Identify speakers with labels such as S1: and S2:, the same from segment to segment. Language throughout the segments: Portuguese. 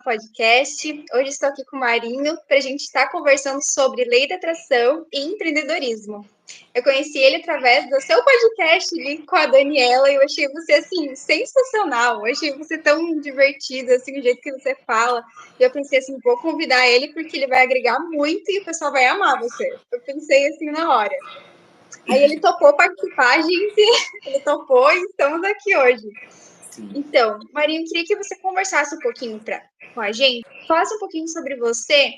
S1: podcast. Hoje estou aqui com o Marinho para a gente estar conversando sobre lei da atração e empreendedorismo. Eu conheci ele através do seu podcast ali com a Daniela e eu achei você, assim, sensacional. Eu achei você tão divertido, assim, o jeito que você fala. E eu pensei assim, vou convidar ele porque ele vai agregar muito e o pessoal vai amar você. Eu pensei assim na hora. Aí ele topou participar, gente. Ele topou e estamos aqui hoje. Então, Marinho, queria que você conversasse um pouquinho com a gente, falasse um pouquinho sobre você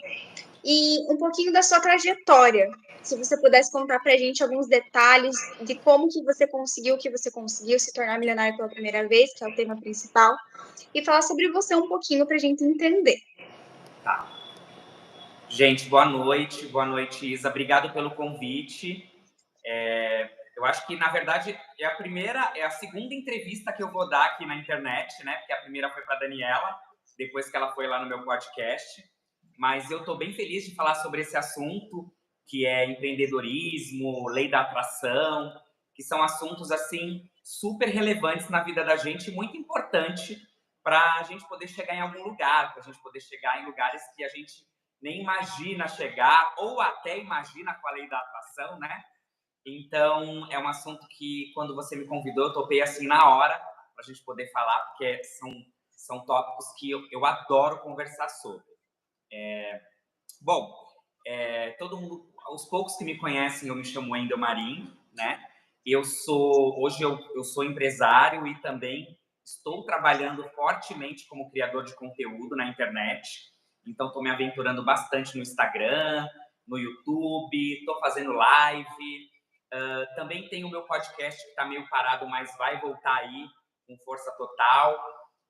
S1: e um pouquinho da sua trajetória. Se você pudesse contar para a gente alguns detalhes de como que você conseguiu o que você conseguiu se tornar milionário pela primeira vez, que é o tema principal, e falar sobre você um pouquinho para a gente entender.
S2: Tá. Gente, boa noite, Isa. Obrigado pelo convite. Eu acho que, na verdade, é a segunda entrevista que eu vou dar aqui na internet, né? Porque a primeira foi para a Daniela, depois que ela foi lá no meu podcast. Mas eu estou bem feliz de falar sobre esse assunto, que é empreendedorismo, lei da atração, que são assuntos, assim, super relevantes na vida da gente, muito importante para a gente poder chegar em algum lugar, para a gente poder chegar em lugares que a gente nem imagina chegar, ou até imagina com a lei da atração, né? Então, é um assunto que, quando você me convidou, eu topei assim na hora, para a gente poder falar, porque são tópicos que eu adoro conversar sobre. Todo mundo, os poucos que me conhecem, eu me chamo Wendel Marinho, né? Hoje eu sou empresário e também estou trabalhando fortemente como criador de conteúdo na internet. Então, estou me aventurando bastante no Instagram, no YouTube, estou fazendo live. Também tem o meu podcast que está meio parado, mas vai voltar aí com força total.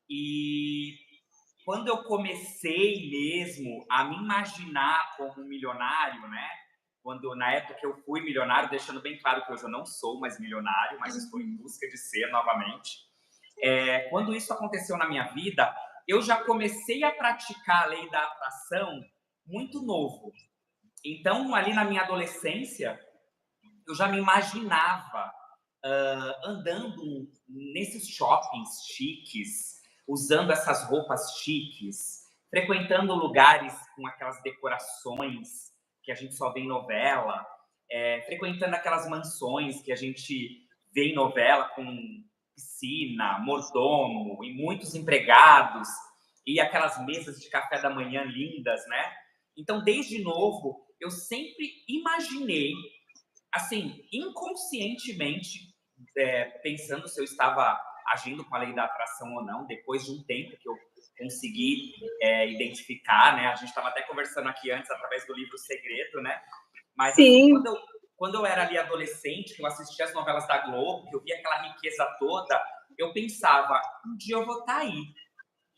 S2: E quando eu comecei mesmo a me imaginar como milionário, né? Na época que eu fui milionário, deixando bem claro que hoje eu não sou mais milionário, mas estou em busca de ser novamente. Quando isso aconteceu na minha vida, eu já comecei a praticar a lei da atração muito novo. Então, ali na minha adolescência, eu já me imaginava andando nesses shoppings chiques, usando essas roupas chiques, frequentando lugares com aquelas decorações que a gente só vê em novela, frequentando aquelas mansões que a gente vê em novela com piscina, mordomo e muitos empregados e aquelas mesas de café da manhã lindas, né? Então, desde novo, eu sempre imaginei, assim, inconscientemente, pensando se eu estava agindo com a lei da atração ou não, depois de um tempo que eu consegui identificar, né? A gente estava até conversando aqui antes através do livro Segredo, né? Mas assim, quando eu era ali adolescente, que eu assistia as novelas da Globo, que eu via aquela riqueza toda, eu pensava, um dia eu vou estar aí.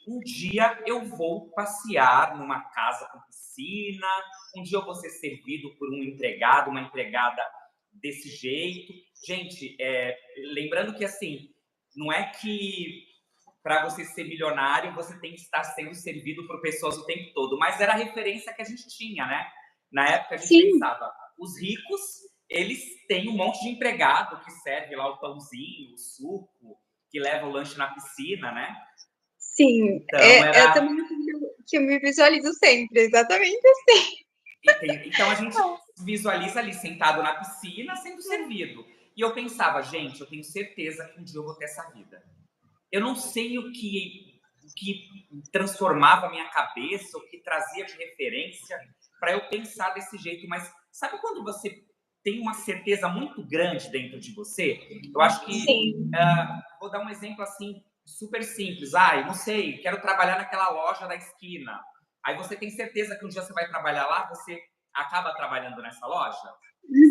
S2: Um dia eu vou passear numa casa com piscina, um dia eu vou ser servido por um empregado, uma empregada desse jeito. Gente, lembrando que, assim, não é que para você ser milionário você tem que estar sendo servido por pessoas o tempo todo, mas era a referência que a gente tinha, né? Na época a gente pensava, os ricos, eles têm um monte de empregado que serve lá o pãozinho, o suco, que leva o lanche na piscina, né?
S1: Sim, é também que eu me visualizo sempre, exatamente assim.
S2: Então a gente visualiza ali sentado na piscina sendo servido. E eu pensava, gente, eu tenho certeza que um dia eu vou ter essa vida. Eu não sei o que transformava a minha cabeça, o que trazia de referência para eu pensar desse jeito. Mas sabe quando você tem uma certeza muito grande dentro de você? Eu acho que... vou dar um exemplo assim, super simples. Não sei, quero trabalhar naquela loja da esquina. Aí você tem certeza que um dia você vai trabalhar lá, você acaba trabalhando nessa loja?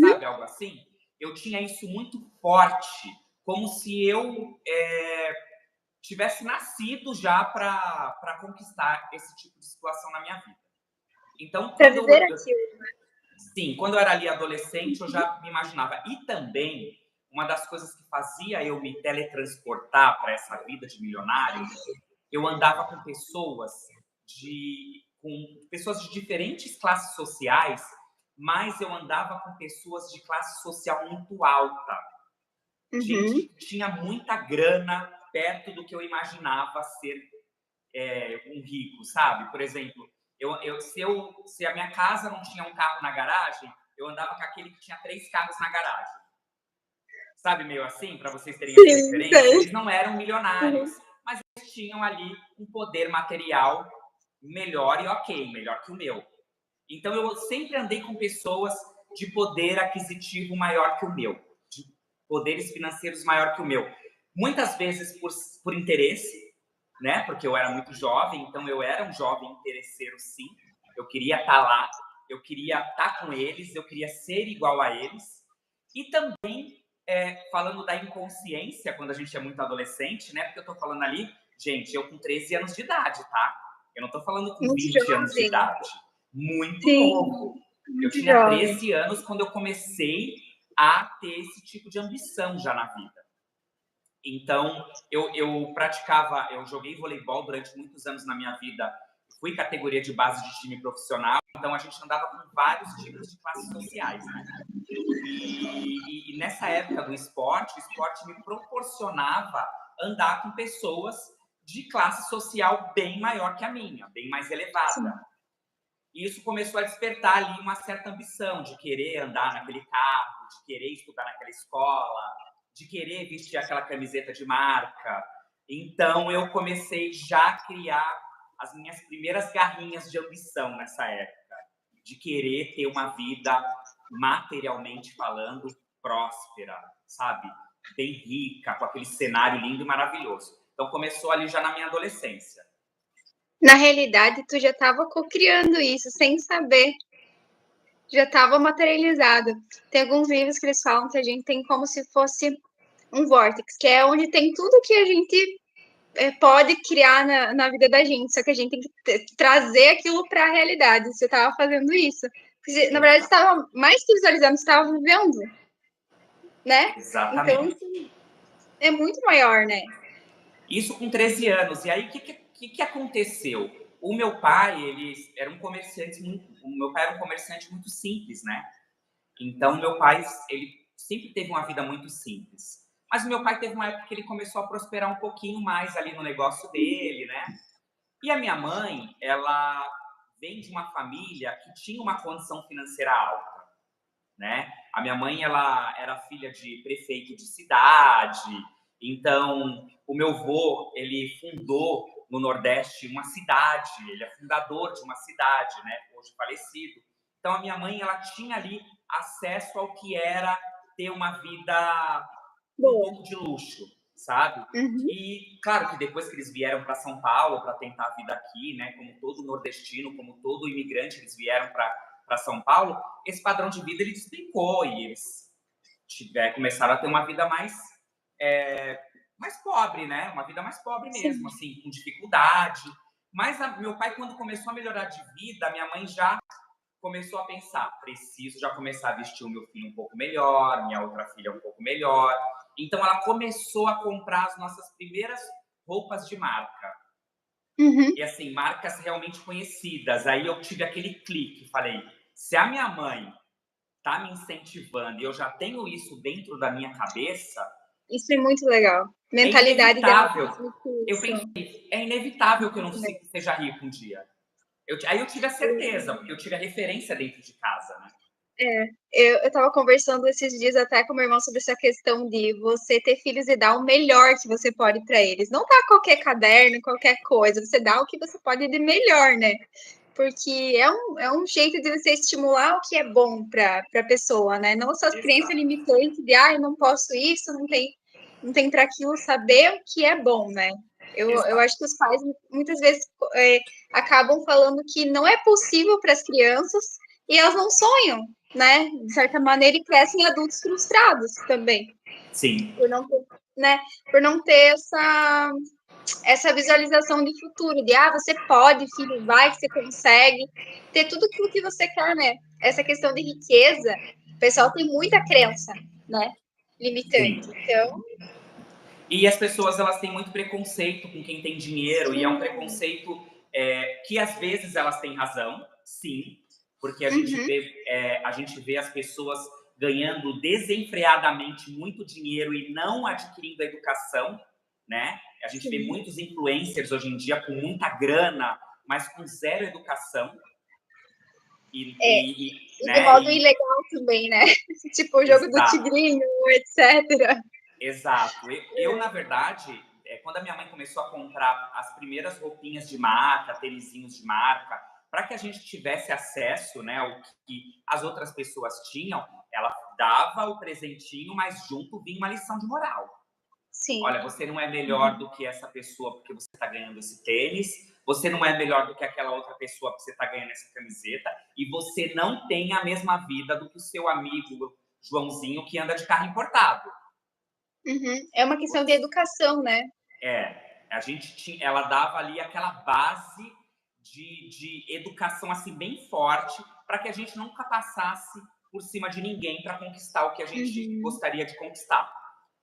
S2: Sabe, algo assim? Eu tinha isso muito forte, como se eu tivesse nascido já para conquistar esse tipo de situação na minha vida. Então, quando eu era ali adolescente, eu já me imaginava. E também, uma das coisas que fazia eu me teletransportar para essa vida de milionário, eu andava com pessoas de diferentes classes sociais, mas eu andava com pessoas de classe social muito alta. Gente que tinha muita grana perto do que eu imaginava ser um rico, sabe? Por exemplo, se a minha casa não tinha um carro na garagem, eu andava com aquele que tinha 3 carros na garagem. Sabe, meio assim, para vocês terem essa
S1: Sim,
S2: referência?
S1: sei.
S2: Eles não eram milionários, mas eles tinham ali um poder material melhor e ok, melhor que o meu. Então, eu sempre andei com pessoas de poder aquisitivo maior que o meu, de poderes financeiros maior que o meu. Muitas vezes por interesse, né? Porque eu era muito jovem, então eu era um jovem interesseiro, sim. Eu queria estar lá, eu queria estar com eles, eu queria ser igual a eles. E também, falando da inconsciência, quando a gente é muito adolescente, né? Porque eu tô falando ali, gente, eu com 13 anos de idade, tá? Eu não tô falando com
S1: Muito
S2: 20 anos de
S1: jovem.
S2: idade. Muito
S1: Sim,
S2: novo. Eu
S1: muito
S2: tinha
S1: jovem.
S2: 13 anos quando eu comecei a ter esse tipo de ambição já na vida. Então, eu joguei voleibol durante muitos anos na minha vida, fui categoria de base de time profissional, então a gente andava com vários tipos de classes sociais, né? E nessa época do esporte, o esporte me proporcionava andar com pessoas de classe social bem maior que a minha, bem mais elevada.
S1: Sim.
S2: E isso começou a despertar ali uma certa ambição de querer andar naquele carro, de querer estudar naquela escola, de querer vestir aquela camiseta de marca. Então eu comecei já a criar as minhas primeiras garrinhas de ambição nessa época, de querer ter uma vida materialmente falando próspera, sabe? Bem rica, com aquele cenário lindo e maravilhoso. Então começou ali já na minha adolescência.
S1: Na realidade, tu já estava co-criando isso sem saber. Já estava materializado. Tem alguns livros que eles falam que a gente tem como se fosse um vórtice, que é onde tem tudo que a gente pode criar na vida da gente, só que a gente tem que trazer aquilo para a realidade. Você estava fazendo isso. Porque, na verdade, você estava mais que visualizando, você estava vivendo, né? Então,
S2: Exatamente.
S1: assim, é muito maior, né?
S2: Isso com 13 anos. E aí, o que aconteceu? O meu pai, ele era um comerciante muito simples, né? Então, meu pai, ele sempre teve uma vida muito simples. Mas o meu pai teve uma época que ele começou a prosperar um pouquinho mais ali no negócio dele, né? E a minha mãe, ela vem de uma família que tinha uma condição financeira alta, né? A minha mãe, ela era filha de prefeito de cidade, então o meu avô, ele fundou no Nordeste uma cidade, ele é fundador de uma cidade, né? Hoje falecido. Então a minha mãe, ela tinha ali acesso ao que era ter uma vida com um
S1: Boa.
S2: pouco de luxo, sabe?
S1: Uhum.
S2: E claro que depois que eles vieram para São Paulo para tentar a vida aqui, né? Como todo nordestino, como todo imigrante, eles vieram para São Paulo, esse padrão de vida ele despencou e eles começaram a ter uma vida mais pobre, né? Uma vida mais pobre
S1: Sim.
S2: mesmo, assim, com dificuldade. Mas meu pai, quando começou a melhorar de vida, minha mãe já começou a pensar, preciso já começar a vestir o meu filho um pouco melhor, minha outra filha um pouco melhor. Então ela começou a comprar as nossas primeiras roupas de marca.
S1: Uhum.
S2: E assim, marcas realmente conhecidas. Aí eu tive aquele clique, falei, se a minha mãe tá me incentivando e eu já tenho isso dentro da minha cabeça,
S1: Isso é muito legal.
S2: é
S1: Mentalidade dela
S2: inevitável.
S1: transmite
S2: Eu
S1: isso.
S2: pensei, é inevitável que eu não seja rico um dia. Aí eu tive a certeza, porque eu tive a referência dentro de casa, né?
S1: Eu estava conversando esses dias até com meu irmão sobre essa questão de você ter filhos e dar o melhor que você pode para eles. Não dar qualquer caderno, qualquer coisa, você dá o que você pode de melhor, né? Porque é um jeito de você estimular o que é bom para a pessoa, né? Não só as crenças
S2: Exato.
S1: limitantes de, eu não posso isso, não tem para aquilo, saber o que é bom, né? Eu
S2: Exato.
S1: acho que os pais muitas vezes acabam falando que não é possível para as crianças e elas não sonham, né? De certa maneira, e crescem adultos frustrados também,
S2: Sim.
S1: por não ter, né? Por não ter essa visualização de futuro, de você pode, filho, vai que você consegue, ter tudo aquilo que você quer, né? Essa questão de riqueza, o pessoal tem muita crença, né? Limitante.
S2: Sim.
S1: Então,
S2: E as pessoas, elas têm muito preconceito com quem tem dinheiro, e é um
S1: sim.
S2: preconceito que às vezes elas têm razão, sim, porque
S1: Uhum.
S2: a gente vê as pessoas ganhando desenfreadamente muito dinheiro e não adquirindo a educação né? A gente
S1: Sim.
S2: vê muitos influencers hoje em dia com muita grana, mas com zero educação.
S1: E de
S2: Né?
S1: modo ilegal também, né? Tipo o jogo do
S2: Exato.
S1: tigrinho, etc.
S2: Exato. Na verdade, quando a minha mãe começou a comprar as primeiras roupinhas de marca, tênisinhos de marca, para que a gente tivesse acesso, né, ao que as outras pessoas tinham, ela dava o presentinho, mas junto vinha uma lição de moral.
S1: Sim.
S2: Olha, você não é melhor do que essa pessoa porque você está ganhando esse tênis, você não é melhor do que aquela outra pessoa porque você está ganhando essa camiseta, e você não tem a mesma vida do que o seu amigo Joãozinho que anda de carro importado.
S1: Uhum. É uma questão de educação, né?
S2: Ela dava ali aquela base de educação assim bem forte para que a gente nunca passasse por cima de ninguém para conquistar o que a gente gostaria de conquistar.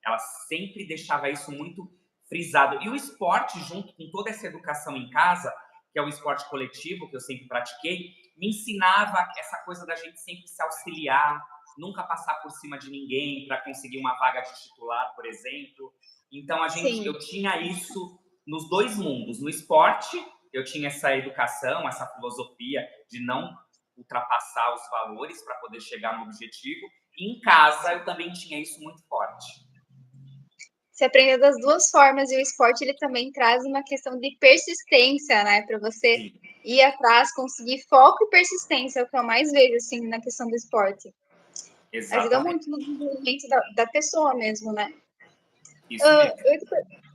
S2: Ela sempre deixava isso muito frisado. E o esporte, junto com toda essa educação em casa, que é o esporte coletivo que eu sempre pratiquei, me ensinava essa coisa da gente sempre se auxiliar, nunca passar por cima de ninguém para conseguir uma vaga de titular, por exemplo. Então, eu tinha isso nos dois mundos. No esporte, eu tinha essa educação, essa filosofia de não ultrapassar os valores para poder chegar no objetivo. E em casa, eu também tinha isso muito forte.
S1: Você aprendeu das duas formas, e o esporte ele também traz uma questão de persistência, né? Para você ir atrás, conseguir foco e persistência, é o que eu mais vejo, assim, na questão do esporte.
S2: Exatamente.
S1: Ajuda muito no desenvolvimento da pessoa mesmo, né?
S2: Isso mesmo.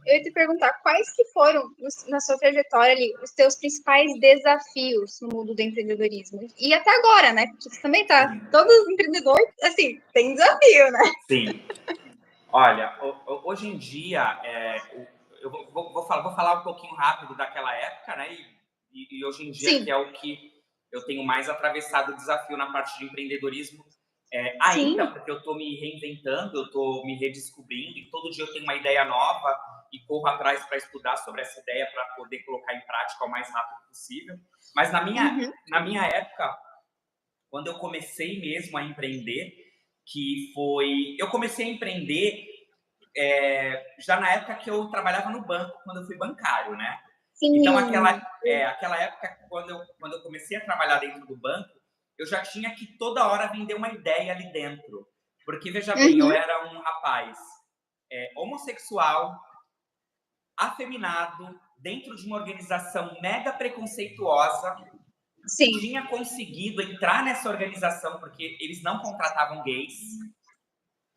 S1: Eu ia te perguntar, quais que foram, na sua trajetória ali, os teus principais desafios no mundo do empreendedorismo? E até agora, né? Porque você também tá... Todos os empreendedores, assim, tem desafio, né?
S2: Sim. Olha, hoje em dia, eu vou falar um pouquinho rápido daquela época, né? E hoje em dia, que é o que eu tenho mais atravessado o desafio na parte de empreendedorismo, ainda, porque eu estou me reinventando, eu estou me redescobrindo, e todo dia eu tenho uma ideia nova e corro atrás para estudar sobre essa ideia para poder colocar em prática o mais rápido possível. Mas na minha época, quando eu comecei mesmo a empreender, eu comecei a empreender já na época que eu trabalhava no banco, quando eu fui bancário, né?
S1: Sim.
S2: Então, aquela época, quando eu comecei a trabalhar dentro do banco, eu já tinha que toda hora vender uma ideia ali dentro. Porque, veja bem, eu era um rapaz homossexual, afeminado, dentro de uma organização mega preconceituosa.
S1: Sim.
S2: Tinha conseguido entrar nessa organização porque eles não contratavam gays.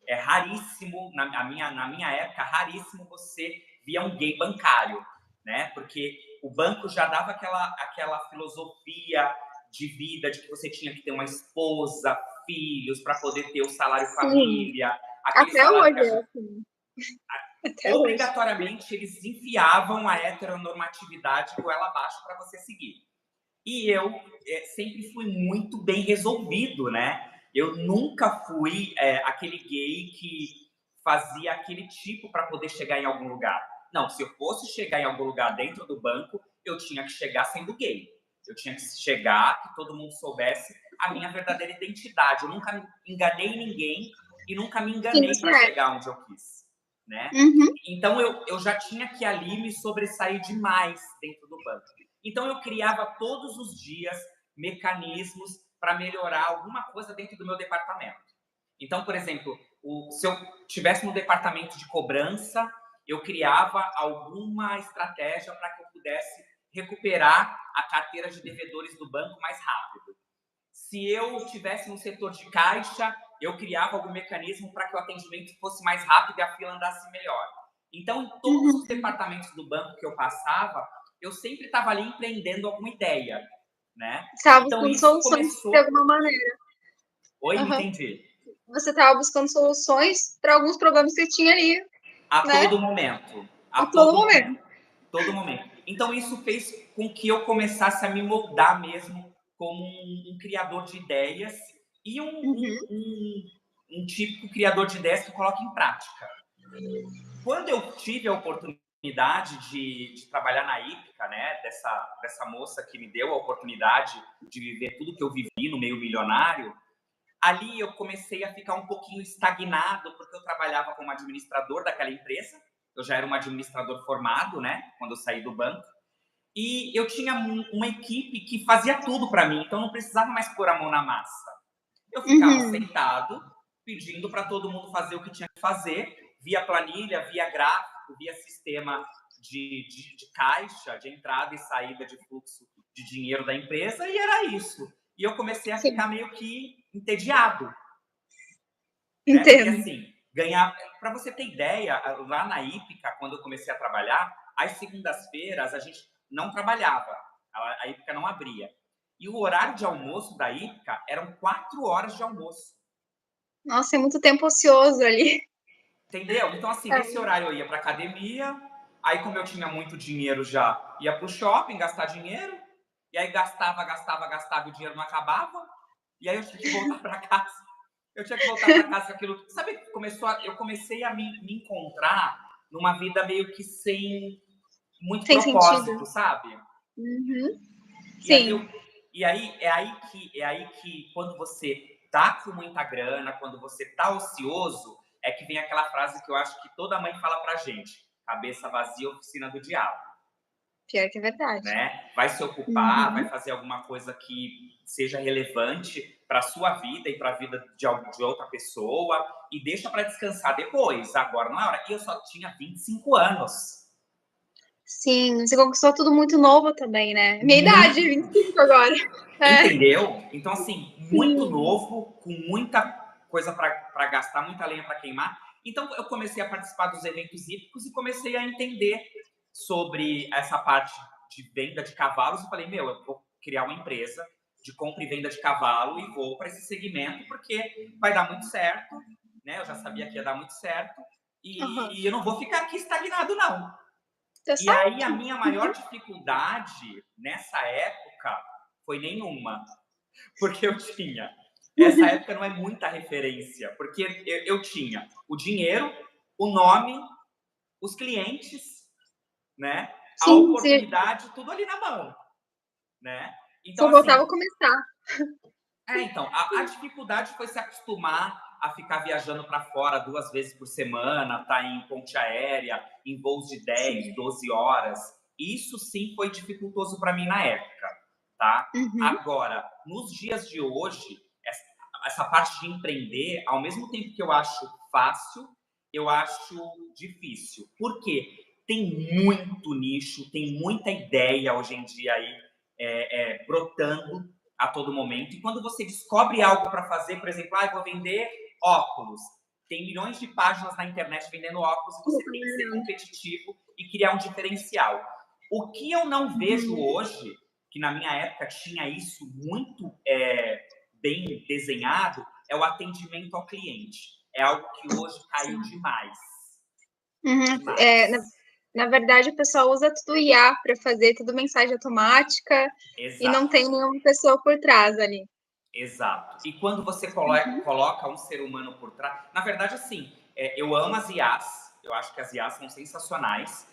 S2: É raríssimo, na minha época, raríssimo você via um gay bancário, né? Porque o banco já dava aquela filosofia de vida, de que você tinha que ter uma esposa, filhos, para poder ter o salário família.
S1: Até hoje, assim.
S2: Obrigatoriamente, eles enfiavam a heteronormatividade goela abaixo para você seguir. E eu sempre fui muito bem resolvido, né? Eu nunca fui aquele gay que fazia aquele tipo para poder chegar em algum lugar. Não, se eu fosse chegar em algum lugar dentro do banco, eu tinha que chegar sendo gay. Eu tinha que chegar, que todo mundo soubesse a minha verdadeira identidade. Eu nunca enganei ninguém e nunca me enganei para chegar onde eu quis, né? Então, eu já tinha que ali me sobressair demais dentro do banco. Então, eu criava todos os dias mecanismos para melhorar alguma coisa dentro do meu departamento. Então, por exemplo, se eu estivesse no departamento de cobrança, eu criava alguma estratégia para que eu pudesse recuperar a carteira de devedores do banco mais rápido. Se eu estivesse no setor de caixa, eu criava algum mecanismo para que o atendimento fosse mais rápido e a fila andasse melhor. Então, em todos os departamentos do banco que eu passava, eu sempre estava ali empreendendo alguma ideia, né?
S1: Estava
S2: então,
S1: buscando
S2: isso
S1: soluções
S2: começou...
S1: de alguma maneira.
S2: Oi, não entendi.
S1: Você estava buscando soluções para alguns problemas que tinha ali.
S2: Todo momento.
S1: A todo momento.
S2: Todo momento. Então, isso fez com que eu começasse a me moldar mesmo como um criador de ideias e um típico criador de ideias que coloca em prática. Quando eu tive a oportunidade de trabalhar na Ípica, né, dessa moça que me deu a oportunidade de viver tudo que eu vivi no meio milionário, ali eu comecei a ficar um pouquinho estagnado, porque eu trabalhava como administrador daquela empresa, eu já era um administrador formado, né? Quando eu saí do banco. E eu tinha uma equipe que fazia tudo para mim, então não precisava mais pôr a mão na massa. Eu ficava sentado, pedindo para todo mundo fazer o que tinha que fazer, via planilha, via gráfico, via sistema de caixa, de entrada e saída de fluxo de dinheiro da empresa, e era isso. E eu comecei a ficar meio que entediado. Né? Porque assim, para você ter ideia, lá na Ípica, quando eu comecei a trabalhar, às segundas-feiras a gente não trabalhava, a Ípica não abria. E o horário de almoço da Ípica eram 4 horas de almoço.
S1: Nossa, é muito tempo ocioso ali.
S2: Entendeu? Então, assim, nesse horário eu ia para academia, aí como eu tinha muito dinheiro já, ia para o shopping gastar dinheiro, e aí gastava, e o dinheiro não acabava, e aí eu tinha que voltar para casa. Eu tinha que voltar para casa com aquilo. Sabe, eu comecei a me encontrar numa vida meio que sem muito
S1: sem
S2: propósito,
S1: sentido.
S2: sabe?
S1: Sim.
S2: E aí é aí que quando você tá com muita grana, quando você tá ocioso, é que vem aquela frase que eu acho que toda mãe fala pra gente: cabeça vazia, oficina do diabo.
S1: Pior que é verdade.
S2: Né? Vai se ocupar, vai fazer alguma coisa que seja relevante para sua vida e para a vida de outra pessoa e deixa para descansar depois. Agora não é hora. E eu só tinha 25 anos.
S1: Sim, você conquistou tudo muito novo também, né? Minha idade, 25 agora.
S2: Entendeu? Então, assim, muito novo, com muita coisa para gastar, muita lenha para queimar. Então, eu comecei a participar dos eventos hípicos e comecei a entender sobre essa parte de venda de cavalos. Eu falei, eu vou criar uma empresa de compra e venda de cavalo e vou para esse segmento porque vai dar muito certo, né? Eu já sabia que ia dar muito certo e eu não vou ficar aqui estagnado, não. E aí, a minha maior dificuldade nessa época foi nenhuma, porque eu tinha. Essa época não é muita referência, porque eu tinha o dinheiro, o nome, os clientes, né? A oportunidade, tudo ali na mão, né? Então,
S1: só voltava a começar.
S2: Então, a dificuldade foi se acostumar a ficar viajando para fora 2 vezes por semana, tá em ponte aérea, em voos de 10, 12 horas. Isso sim foi dificultoso para mim na época, tá? Agora, nos dias de hoje, essa parte de empreender, ao mesmo tempo que eu acho fácil, eu acho difícil. Por quê? Tem muito nicho, tem muita ideia hoje em dia aí brotando a todo momento. E quando você descobre algo para fazer, por exemplo, eu vou vender óculos. Tem milhões de páginas na internet vendendo óculos e você tem que ser competitivo e criar um diferencial. O que eu não vejo hoje, que na minha época tinha isso muito bem desenhado, é o atendimento ao cliente. É algo que hoje caiu demais.
S1: Demais. Na verdade, o pessoal usa tudo IA para fazer tudo mensagem automática. Exato. E não tem nenhuma pessoa por trás ali.
S2: Exato. E quando você coloca um ser humano por trás... Na verdade, assim, eu amo as IAs. Eu acho que as IAs são sensacionais.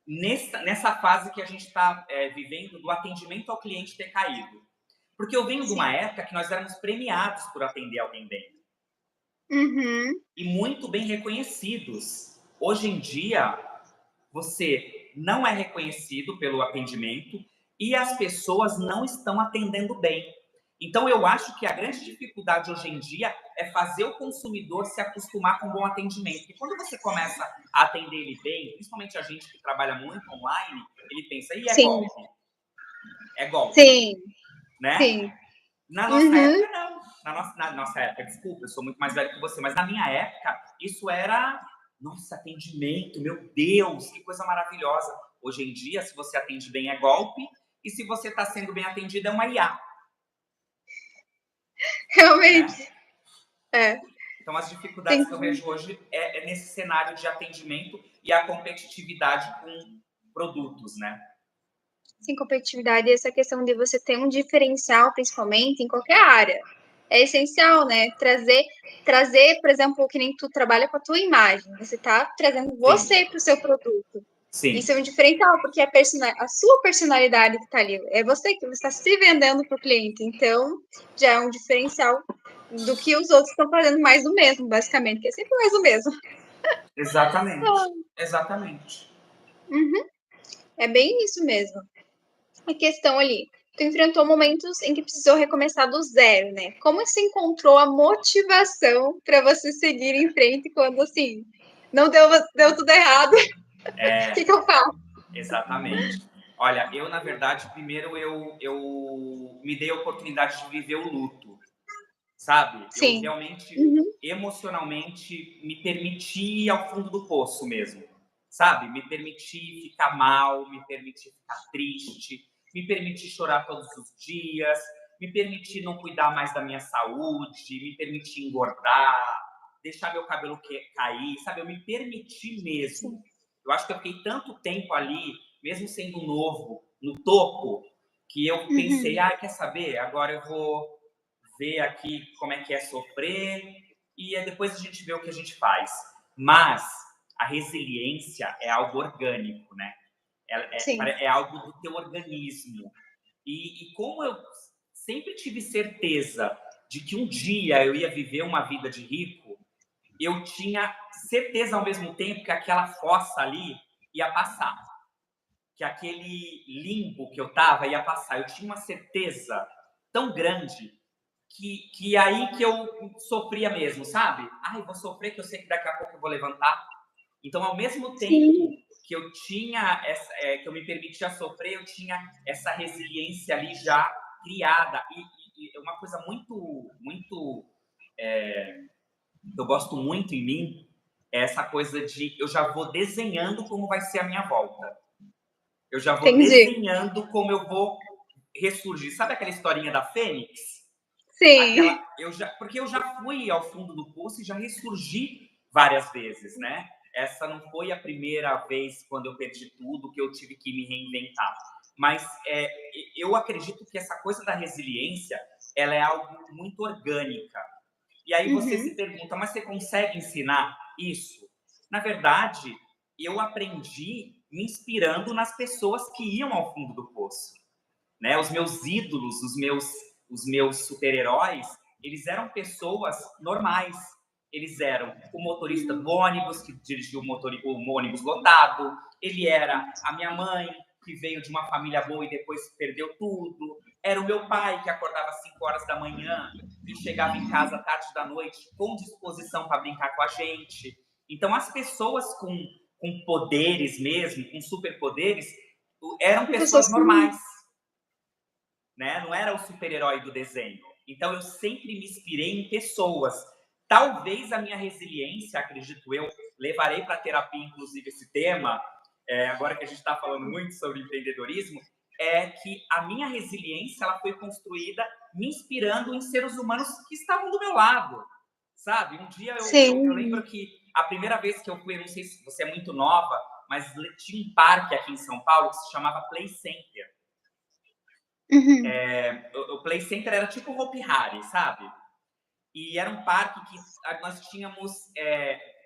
S2: Nessa fase que a gente está vivendo do atendimento ao cliente ter caído. Porque eu venho de uma época que nós éramos premiados por atender alguém bem. E muito bem reconhecidos. Hoje em dia, você não é reconhecido pelo atendimento e as pessoas não estão atendendo bem. Então, eu acho que a grande dificuldade hoje em dia é fazer o consumidor se acostumar com um bom atendimento. E quando você começa a atender ele bem, principalmente a gente que trabalha muito online, ele pensa, e é golpe? É golpe.
S1: Sim.
S2: Né?
S1: Sim.
S2: Na nossa época, não. Na nossa época, desculpa, eu sou muito mais velho que você, mas na minha época, isso era... Nossa, atendimento, meu Deus, que coisa maravilhosa. Hoje em dia, se você atende bem, é golpe. E se você está sendo bem atendido, é uma IA.
S1: Realmente.
S2: Né? Então, as dificuldades que eu vejo hoje é nesse cenário de atendimento e a competitividade com produtos, né?
S1: Sim, competitividade e essa questão de você ter um diferencial, principalmente, em qualquer área. É essencial, né? Trazer, por exemplo, que nem tu trabalha com a tua imagem. Você está trazendo você para o seu produto. Sim. Isso é um diferencial, porque a sua personalidade que está ali. É você que está se vendendo para o cliente. Então, já é um diferencial do que os outros estão fazendo mais do mesmo, basicamente, que é sempre mais do mesmo.
S2: Exatamente, exatamente.
S1: Uhum. É bem isso mesmo. A questão ali, tu enfrentou momentos em que precisou recomeçar do zero, né? Como você encontrou a motivação para você seguir em frente quando, assim, não deu tudo errado? O que eu faço?
S2: Exatamente. Olha, eu, na verdade, primeiro eu me dei a oportunidade de viver o luto, sabe? Eu
S1: Sim.
S2: realmente,
S1: Uhum.
S2: emocionalmente, me permiti ir ao fundo do poço mesmo, sabe? Me permiti ficar mal, me permiti ficar triste, me permiti chorar todos os dias, me permiti não cuidar mais da minha saúde, me permiti engordar, deixar meu cabelo cair, sabe? Eu me permiti mesmo.
S1: Sim.
S2: Eu acho que eu fiquei tanto tempo ali, mesmo sendo novo, no topo, que eu pensei,
S1: Uhum.
S2: ah, quer saber? Agora eu vou ver aqui como é que é sofrer e depois a gente vê o que a gente faz. Mas a resiliência é algo orgânico, né?
S1: Sim.
S2: É algo do teu organismo. E como eu sempre tive certeza de que um dia eu ia viver uma vida de rico, eu tinha certeza ao mesmo tempo que aquela fossa ali ia passar, que aquele limbo que eu tava ia passar. Eu tinha uma certeza tão grande que aí que eu sofria mesmo, sabe? Ai, vou sofrer que eu sei que daqui a pouco eu vou levantar. Então, ao mesmo tempo
S1: Sim.
S2: que eu tinha que eu me permitia sofrer, eu tinha essa resiliência ali já criada e uma coisa muito eu gosto muito em mim é essa coisa de eu já vou desenhando como vai ser a minha volta. Eu já vou
S1: Entendi.
S2: desenhando como eu vou ressurgir. Sabe aquela historinha da Fênix? Aquela,
S1: Sim.
S2: porque eu já fui ao fundo do poço e já ressurgi várias vezes, né? Essa não foi a primeira vez quando eu perdi tudo que eu tive que me reinventar. Mas eu acredito que essa coisa da resiliência, ela é algo muito orgânica. E aí você se
S1: Uhum.
S2: pergunta, mas você consegue ensinar isso? Na verdade, eu aprendi me inspirando nas pessoas que iam ao fundo do poço, né? Os meus ídolos, os meus super-heróis, eles eram pessoas normais. Eles eram o motorista do ônibus, que dirigiu o ônibus lotado, ele era a minha mãe, que veio de uma família boa e depois perdeu tudo, era o meu pai, que acordava às 5 horas da manhã e chegava em casa à tarde da noite com disposição para brincar com a gente. Então, as pessoas com poderes mesmo, com superpoderes, eram
S1: E pessoas
S2: pessoas
S1: comuns.
S2: normais, né? Não era o super-herói do desenho. Então eu sempre me inspirei em pessoas. Talvez a minha resiliência, acredito eu, levarei para terapia, inclusive, esse tema, agora que a gente está falando muito sobre empreendedorismo, é que a minha resiliência ela foi construída me inspirando em seres humanos que estavam do meu lado, sabe? Um dia eu lembro
S1: Sim.
S2: que a primeira vez que eu fui, eu não sei se você é muito nova, mas tinha um parque aqui em São Paulo que se chamava Play Center.
S1: Uhum.
S2: O Play Center era tipo Hopi Hari, sabe? E era um parque que nós tínhamos,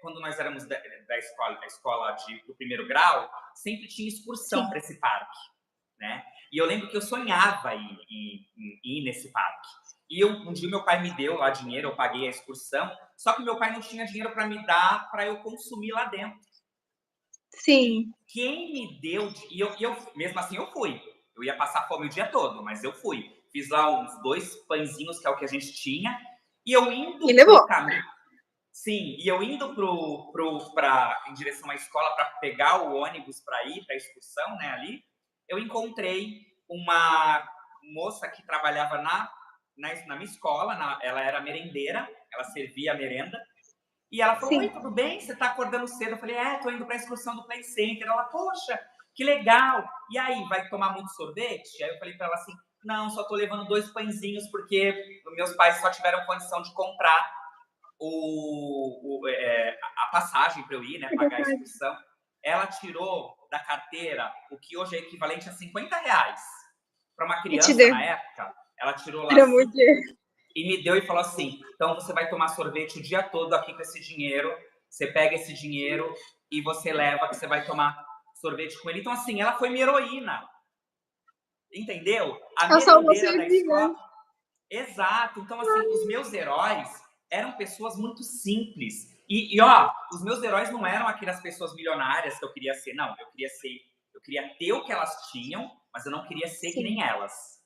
S2: quando nós éramos da escola do primeiro grau, sempre tinha excursão
S1: Sim.
S2: para esse parque, né? E eu lembro que eu sonhava em ir nesse parque. E um dia meu pai me deu lá dinheiro, eu paguei a excursão, só que meu pai não tinha dinheiro para me dar para eu consumir lá dentro. E
S1: Sim.
S2: quem me deu. Mesmo assim, eu fui. Eu ia passar fome o dia todo, mas eu fui. Fiz lá uns 2 pãezinhos, que é o que a gente tinha. E eu
S1: E
S2: indo
S1: levou.
S2: pro caminho. Sim, e eu indo em direção à escola para pegar o ônibus para ir para a excursão, né, ali, eu encontrei uma moça que trabalhava na minha escola, ela era merendeira, ela servia a merenda, e ela falou, oi,
S1: Sim.
S2: tudo bem? Você tá acordando cedo? Eu falei, tô indo pra excursão do Play Center. Ela, poxa, que legal. E aí, vai tomar muito sorvete? Aí eu falei pra ela assim, não, só tô levando 2 pãezinhos porque meus pais só tiveram condição de comprar a passagem para eu ir, né, pagar a excursão. Ela tirou da carteira o que hoje é equivalente a R$ 50 para uma
S1: E te
S2: criança
S1: deu.
S2: na época. Ela tirou lá
S1: Era muito dinheiro.
S2: e me deu e falou assim: então você vai tomar sorvete o dia todo aqui com esse dinheiro. Você pega esse dinheiro e você leva que você vai tomar sorvete com ele. Então, assim, ela foi minha heroína. Entendeu? A
S1: Ela salvou sua
S2: merendeira da
S1: vida.
S2: escola. Exato. Então, assim, os meus heróis eram pessoas muito simples. Ó, os meus heróis não eram aquelas pessoas milionárias que eu queria ser, não. Eu queria ter o que elas tinham, mas eu não queria ser que nem
S1: Sim.
S2: elas.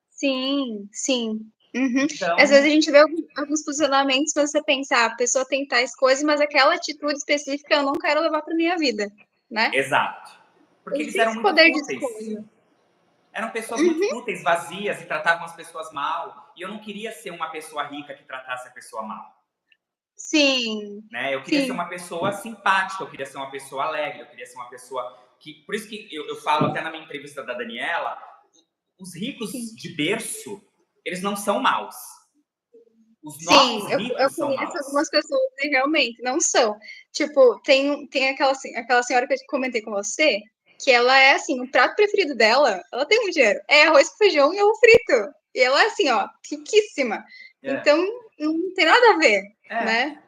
S1: Sim, sim. Uhum. Às vezes
S2: Então,
S1: a gente vê alguns posicionamentos que você pensa, a pessoa tem tais coisas, mas aquela atitude específica eu não quero levar para minha vida, né?
S2: exato. Porque
S1: Eles
S2: eles
S1: têm
S2: eram
S1: esse
S2: muito
S1: poder de
S2: fúteis.
S1: escolha.
S2: Eram pessoas muito
S1: Uhum.
S2: fúteis, vazias e tratavam as pessoas mal. E eu não queria ser uma pessoa rica que tratasse a pessoa mal.
S1: Sim,
S2: Né? Eu queria ser
S1: sim,
S2: uma pessoa simpática, eu queria ser uma pessoa alegre, eu queria ser uma pessoa que. Por isso que eu falo até na minha entrevista da Daniela, os ricos
S1: sim.
S2: de berço, eles não são maus. Os
S1: Sim,
S2: novos
S1: eu
S2: ricos são
S1: conheço
S2: maus.
S1: algumas pessoas que realmente não são. Tipo, tem aquela senhora que eu comentei com você, que ela é assim, o prato preferido dela, ela tem muito dinheiro, é arroz com feijão e ovo frito. E ela é assim, ó, riquíssima.
S2: É.
S1: Então, não tem nada a ver,
S2: É.
S1: né?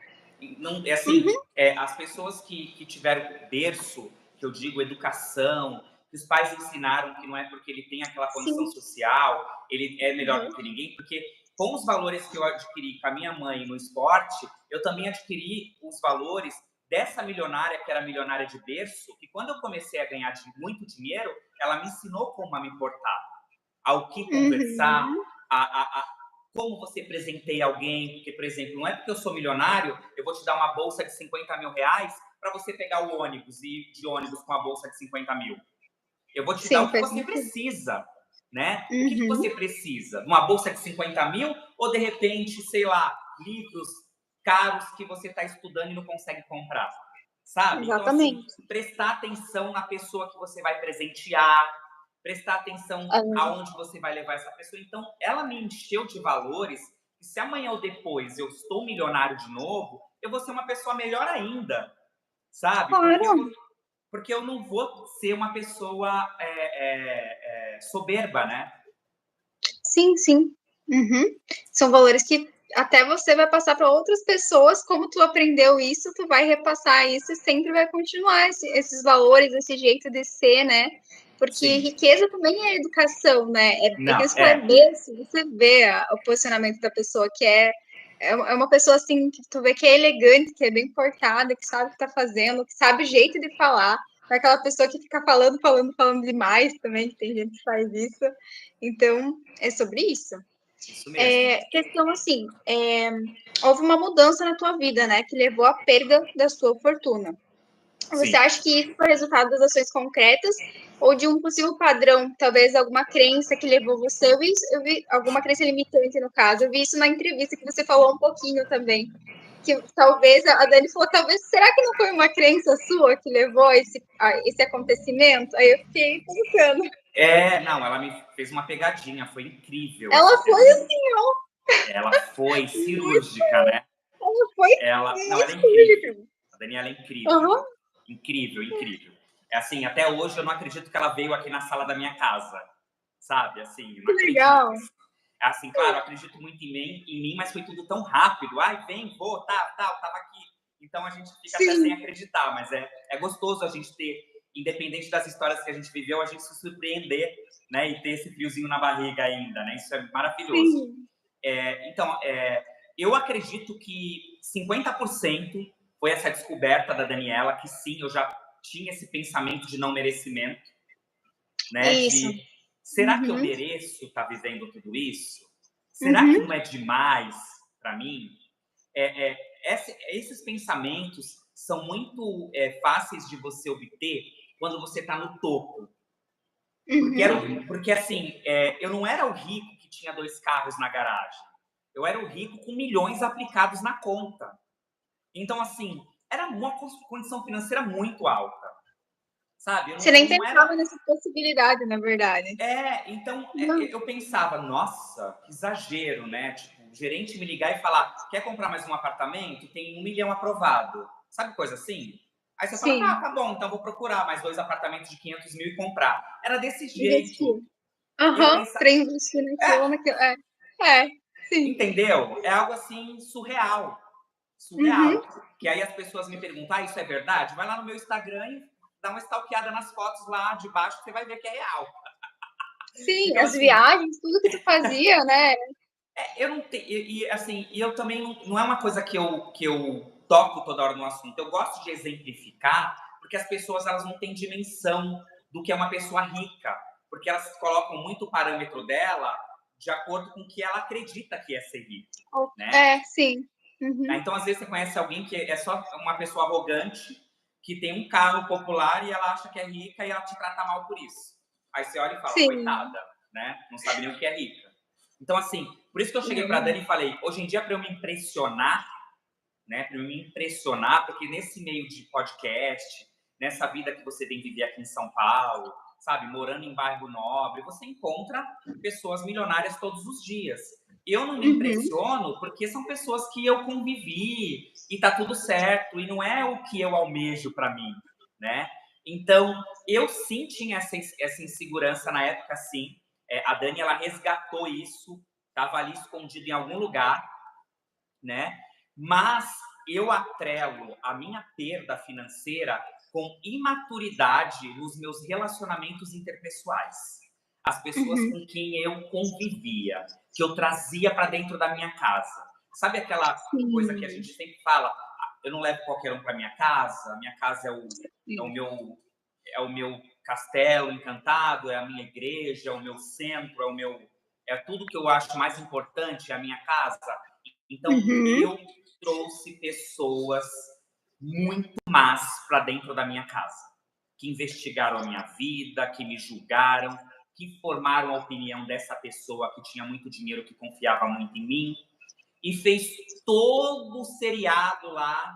S2: Não, é assim,
S1: Uhum,
S2: as pessoas que tiveram berço, que eu digo educação, que os pais ensinaram que não é porque ele tem aquela condição
S1: sim.
S2: social, ele é melhor
S1: Uhum.
S2: do que ninguém, porque com os valores que eu adquiri com a minha mãe no esporte, eu também adquiri os valores dessa milionária, que era milionária de berço, que quando eu comecei a ganhar muito dinheiro, ela me ensinou como a me portar, ao que conversar,
S1: Uhum.
S2: a como você presenteia alguém, porque, por exemplo, não é porque eu sou milionário, eu vou te dar uma bolsa de 50 mil reais para você pegar o ônibus e ir de ônibus com a bolsa de 50 mil. Eu vou te dar
S1: Sim,
S2: o que
S1: faz
S2: você
S1: sentido.
S2: precisa, né? O que
S1: Uhum.
S2: você precisa? Uma bolsa de 50 mil ou, de repente, sei lá, livros caros que você está estudando e não consegue comprar? Sabe? Então, assim,
S1: Exatamente.
S2: prestar atenção na pessoa que você vai presentear, prestar atenção
S1: Ah,
S2: aonde você vai levar essa pessoa. Então, ela me encheu de valores que se amanhã ou depois eu estou milionário de novo, eu vou ser uma pessoa melhor ainda, sabe?
S1: claro.
S2: Porque eu não vou ser uma pessoa soberba, né?
S1: Sim, sim. Uhum. São valores que até você vai passar para outras pessoas, como tu aprendeu isso, tu vai repassar isso e sempre vai continuar esses valores, esse jeito de ser, né? Porque
S2: Sim.
S1: riqueza também é educação, né? É que
S2: Não,
S1: você fala, se você vê o posicionamento da pessoa que é uma pessoa assim que tu vê que é elegante, que é bem portada, que sabe o que tá fazendo, que sabe o jeito de falar, não é aquela pessoa que fica falando, falando, falando demais também, que tem gente que faz isso. Então, é sobre isso.
S2: isso mesmo.
S1: Questão assim, houve uma mudança na tua vida, né, que levou à perda da sua fortuna. Você
S2: Sim.
S1: acha que isso foi resultado das ações concretas ou de um possível padrão, talvez alguma crença que levou você? Eu vi alguma crença limitante no caso. Eu vi isso na entrevista que você falou um pouquinho também. Que talvez a Dani falou, talvez, será que não foi uma crença sua que levou a esse acontecimento? Aí eu fiquei pensando.
S2: Não, ela me fez uma pegadinha, foi incrível essa
S1: Ela foi
S2: pergunta.
S1: assim,
S2: Ela foi cirúrgica, né?
S1: ela foi
S2: Não, ela é
S1: muito
S2: incrível.
S1: cirúrgica.
S2: A Daniela é incrível.
S1: Aham,
S2: Incrível, incrível. É assim, até hoje eu não acredito que ela veio aqui na sala da minha casa, sabe? Assim, eu
S1: que
S2: não acredito.
S1: legal.
S2: É assim, claro, eu acredito muito em mim, mas foi tudo tão rápido. Ai, vem, vou, tava aqui. Então a gente fica até sem
S1: Sim,
S2: acreditar, mas é gostoso a gente ter, independente das histórias que a gente viveu, a gente se surpreender, né? E ter esse friozinho na barriga ainda, né? Isso é maravilhoso.
S1: sim.
S2: Então, eu acredito que 50% foi essa descoberta da Daniela, que sim, eu já tinha esse pensamento de não merecimento, né?
S1: Isso.
S2: De será que eu
S1: Uhum,
S2: mereço estar vivendo tudo isso? Será que
S1: uhum,
S2: não é demais para mim? Esses pensamentos são muito fáceis de você obter quando você está no topo.
S1: uhum.
S2: Porque assim, eu não era o rico que tinha 2 carros na garagem. Eu era o rico com milhões aplicados na conta. Então, assim, era uma condição financeira muito alta, sabe?
S1: Você
S2: Eu
S1: nem
S2: não era.
S1: pensava nessa possibilidade, na verdade.
S2: Então,
S1: Não.
S2: eu pensava, nossa, que exagero, né? Tipo, o gerente me ligar e falar: quer comprar mais um apartamento? Tem 1 milhão aprovado. Sabe coisa assim? Aí você fala:
S1: Sim,
S2: tá bom, então vou procurar mais 2 apartamentos de 500 mil e comprar. Era desse jeito.
S1: investir.
S2: Eu
S1: Aham,
S2: pensava,
S1: para investir naquilo, naquilo. Sim.
S2: entendeu? É algo assim surreal.
S1: Uhum.
S2: Surreal. Que aí as pessoas me perguntam: isso é verdade? Vai lá no meu Instagram e dá uma stalkeada nas fotos lá de baixo que você vai ver que é real.
S1: Sim,
S2: Então,
S1: as
S2: assim,
S1: viagens, tudo que tu fazia, né?
S2: eu não tenho. Assim, e eu também não é uma coisa que eu toco toda hora no assunto. Eu gosto de exemplificar, porque as pessoas elas não têm dimensão do que é uma pessoa rica, porque elas colocam muito o parâmetro dela de acordo com o que ela acredita que é ser rico, né?
S1: Sim. Uhum.
S2: Então, às vezes, você conhece alguém que é só uma pessoa arrogante, que tem um carro popular e ela acha que é rica e ela te trata mal por isso. Aí você olha e fala,
S1: Sim.
S2: coitada, né? Não sabe nem o que é rica. Então, assim, por isso que eu cheguei para a Dani e falei, hoje em dia, para eu me impressionar, né? Para eu me impressionar, porque nesse meio de podcast, nessa vida que você tem que viver aqui em São Paulo, sabe, morando em bairro nobre, você encontra pessoas milionárias todos os dias. Eu não me impressiono porque são pessoas que eu convivi e tá tudo certo e não é o que eu almejo para mim, né? Então, eu sim tinha essa insegurança na época, sim. A Dani, ela resgatou isso, estava ali escondido em algum lugar, né? Mas eu atrelo a minha perda financeira com imaturidade nos meus relacionamentos interpessoais. As pessoas com quem eu convivia, que eu trazia para dentro da minha casa. Sabe aquela coisa que a gente sempre fala? Eu não levo qualquer um para minha casa é o meu castelo encantado, é a minha igreja, é o meu centro, é tudo que eu acho mais importante, é a minha casa. Então, eu trouxe pessoas muito más para dentro da minha casa, que investigaram a minha vida, que me julgaram, que formaram a opinião dessa pessoa que tinha muito dinheiro, que confiava muito em mim, e fez todo o seriado lá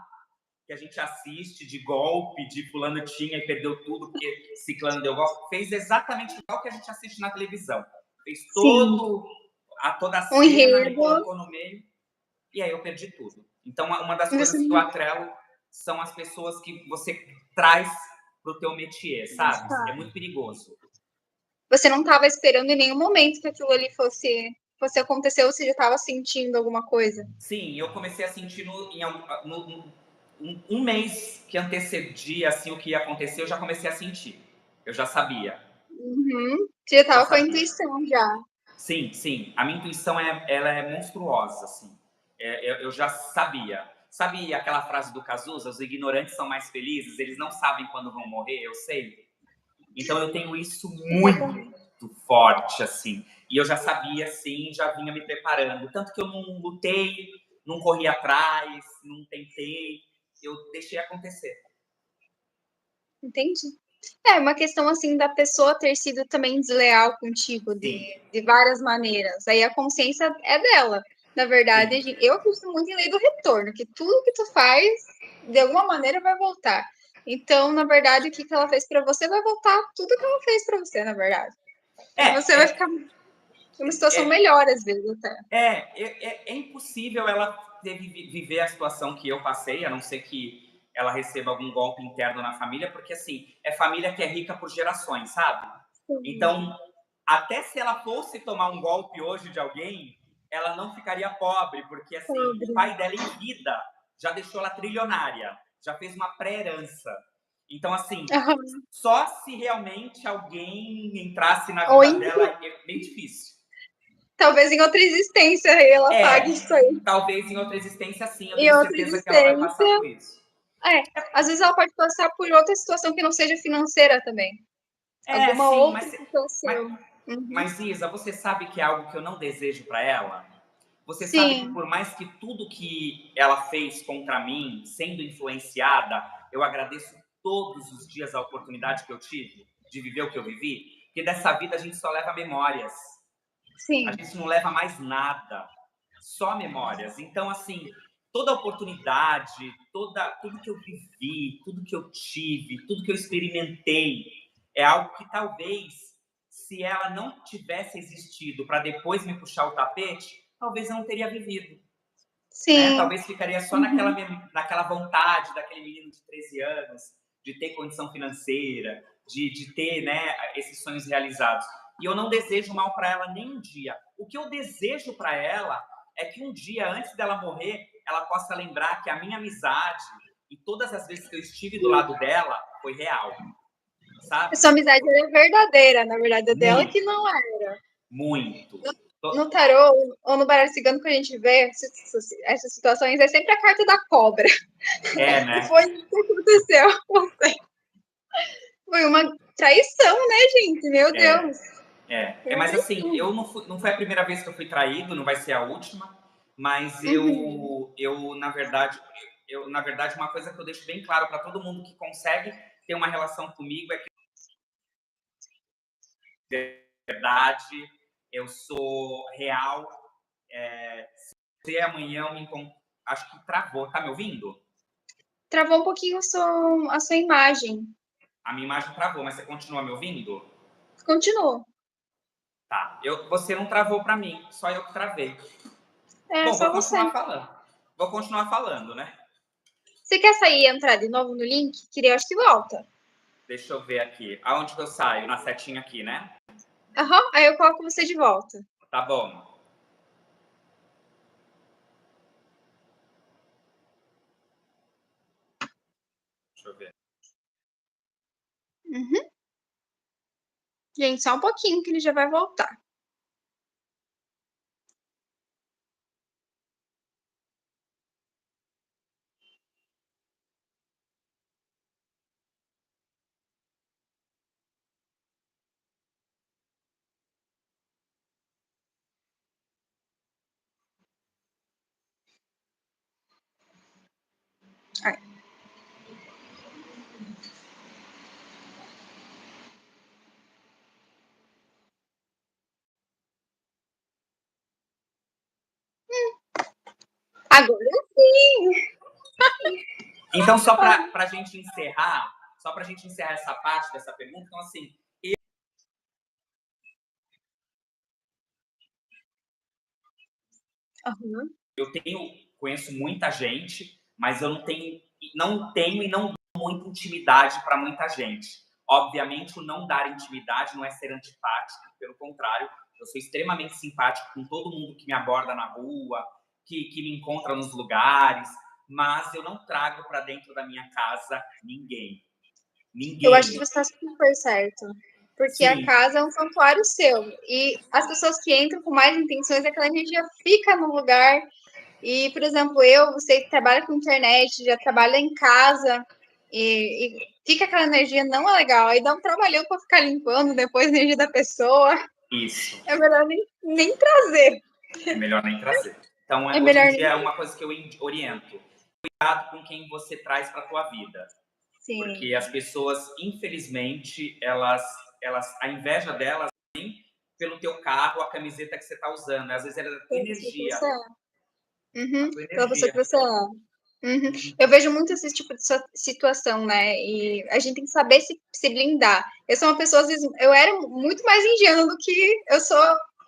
S2: que a gente assiste de golpe, de fulano tinha e perdeu tudo porque ciclano deu golpe, fez exatamente igual que a gente assiste na televisão. Fez toda a cena, me colocou no meio, e aí eu perdi tudo. Então, uma das coisas que eu atrelo são as pessoas que você traz pro teu métier, sabe? É muito perigoso.
S1: Você não estava esperando em nenhum momento que aquilo ali fosse acontecer, ou você já estava sentindo alguma coisa?
S2: Sim, eu comecei a sentir um mês que antecedia assim, o que ia acontecer, eu já comecei a sentir. Eu já sabia.
S1: Você já estava com a intuição já.
S2: Sim, sim. A minha intuição ela é monstruosa, assim. Eu já sabia. Sabe aquela frase do Cazuza? Os ignorantes são mais felizes, eles não sabem quando vão morrer, eu sei. Então eu tenho isso muito forte, assim. E eu já sabia, sim, já vinha me preparando. Tanto que eu não lutei, não corri atrás, não tentei. Eu deixei acontecer.
S1: Entendi. É uma questão assim da pessoa ter sido também desleal contigo de várias maneiras. Aí a consciência é dela. Na verdade,
S2: Sim.
S1: eu acredito muito em lei do retorno, que tudo que tu faz, de alguma maneira, vai voltar. Então, na verdade, o que ela fez para você vai voltar tudo que ela fez para você, na verdade. E você vai ficar em uma situação melhor, às vezes, até.
S2: É impossível ela viver a situação que eu passei, a não ser que ela receba algum golpe interno na família, porque, assim, é família que é rica por gerações, sabe? Então, até se ela fosse tomar um golpe hoje de alguém, ela não ficaria pobre, porque, assim, o pai dela em vida já deixou ela trilionária, já fez uma pré-herança. Então, assim, só se realmente alguém entrasse na vida dela, é bem difícil.
S1: Talvez em outra existência ela pague isso aí.
S2: Talvez em outra existência, sim. Eu tenho certeza que ela vai passar por isso.
S1: Às vezes ela pode passar por outra situação que não seja financeira também. Alguma
S2: Sim,
S1: outra situação.
S2: Mas, Isa, você sabe que é algo que eu não desejo para ela? Você sabe que por mais que tudo que ela fez contra mim, sendo influenciada, eu agradeço todos os dias a oportunidade que eu tive de viver o que eu vivi? Porque dessa vida a gente só leva memórias. A gente não leva mais nada, só memórias. Então, assim, toda oportunidade, tudo que eu vivi, tudo que eu tive, tudo que eu experimentei, é algo que talvez, se ela não tivesse existido para depois me puxar o tapete, talvez eu não teria vivido. Né? Talvez ficaria só naquela vontade daquele menino de 13 anos, de ter condição financeira, de ter, né, esses sonhos realizados. E eu não desejo mal para ela nem um dia. O que eu desejo para ela é que um dia, antes dela morrer, ela possa lembrar que a minha amizade e todas as vezes que eu estive do lado dela foi real. Sabe?
S1: Essa amizade é verdadeira, na verdade, é dela que não era.
S2: Muito.
S1: no tarô ou no baralho cigano que a gente vê essas situações, é sempre a carta da cobra.
S2: É,
S1: E
S2: né?
S1: foi isso que aconteceu. Foi uma traição, né, gente? Meu Deus.
S2: Mas assim, não foi a primeira vez que eu fui traído, não vai ser a última, mas na verdade, uma coisa que eu deixo bem claro para todo mundo que consegue ter uma relação comigo é que verdade, eu sou real. Se você amanhã me encontrar, acho que travou, tá me ouvindo?
S1: Travou um pouquinho a sua imagem.
S2: A minha imagem travou, mas você continua me ouvindo?
S1: Continua.
S2: Tá. Você não travou para mim, só eu que travei.
S1: É
S2: Bom,
S1: só você.
S2: Vou continuar falando, né?
S1: Você quer sair e entrar de novo no link? Queria, acho que volta.
S2: Deixa eu ver aqui. Aonde que eu saio? Na setinha aqui, né?
S1: Aham, aí eu coloco você de volta.
S2: Tá bom. Deixa eu ver.
S1: Uhum. Gente, só um pouquinho que ele já vai voltar. Ai. Agora sim!
S2: Então, só para a gente encerrar, essa parte dessa pergunta, então assim,
S1: Uhum.
S2: conheço muita gente, mas eu não tenho e não dou muita intimidade para muita gente. Obviamente, o não dar intimidade não é ser antipático, pelo contrário, eu sou extremamente simpático com todo mundo que me aborda na rua, que me encontra nos lugares, mas eu não trago para dentro da minha casa ninguém.
S1: Eu acho que
S2: Ninguém.
S1: você está super certo. Porque a
S2: Sim,
S1: casa é um santuário seu. E as pessoas que entram com mais intenções, aquela energia fica no lugar. E, por exemplo, você que trabalha com internet, já trabalha em casa, e fica aquela energia não é legal. Aí dá um trabalhão para ficar limpando depois a energia da pessoa.
S2: isso.
S1: É melhor nem trazer.
S2: É melhor nem trazer. Então,
S1: É
S2: hoje em
S1: melhor
S2: dia
S1: nem.
S2: é uma coisa que eu oriento. Cuidado com quem você traz para a tua vida. Porque
S1: Sim.
S2: as pessoas, infelizmente, a inveja delas vem pelo teu carro, a camiseta que você está usando. Às vezes é da tua
S1: Pela pessoa que
S2: energia.
S1: você é.
S2: A
S1: Uhum.
S2: tua
S1: Pela pessoa
S2: energia.
S1: que você é. Uhum.
S2: Uhum.
S1: Eu vejo muito esse tipo de situação, né? E a gente tem que saber se blindar. Eu sou uma pessoa, às vezes, eu era muito mais ingênua do que eu sou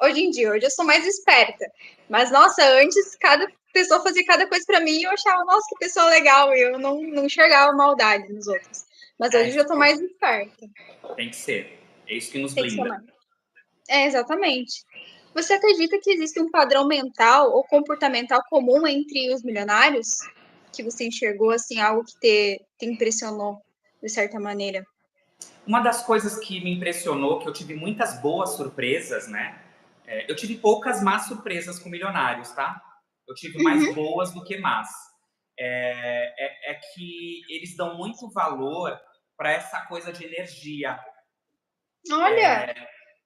S1: hoje em dia. Hoje eu sou mais esperta. Mas, nossa, antes cada pessoa fazia cada coisa para mim e eu achava, nossa, que pessoa legal. E eu não enxergava maldade nos outros. Mas hoje eu já tô mais esperta.
S2: Tem que ser. É isso que nos
S1: Tem que ser
S2: blinda.
S1: mais. É, exatamente. Você acredita que existe um padrão mental ou comportamental comum entre os milionários? Que você enxergou, assim, algo que te impressionou, de certa maneira?
S2: Uma das coisas que me impressionou, que eu tive muitas boas surpresas, né? Eu tive poucas más surpresas com milionários, tá? Eu tive mais
S1: Uhum.
S2: boas do que más. É que eles dão muito valor para essa coisa de energia.
S1: Olha!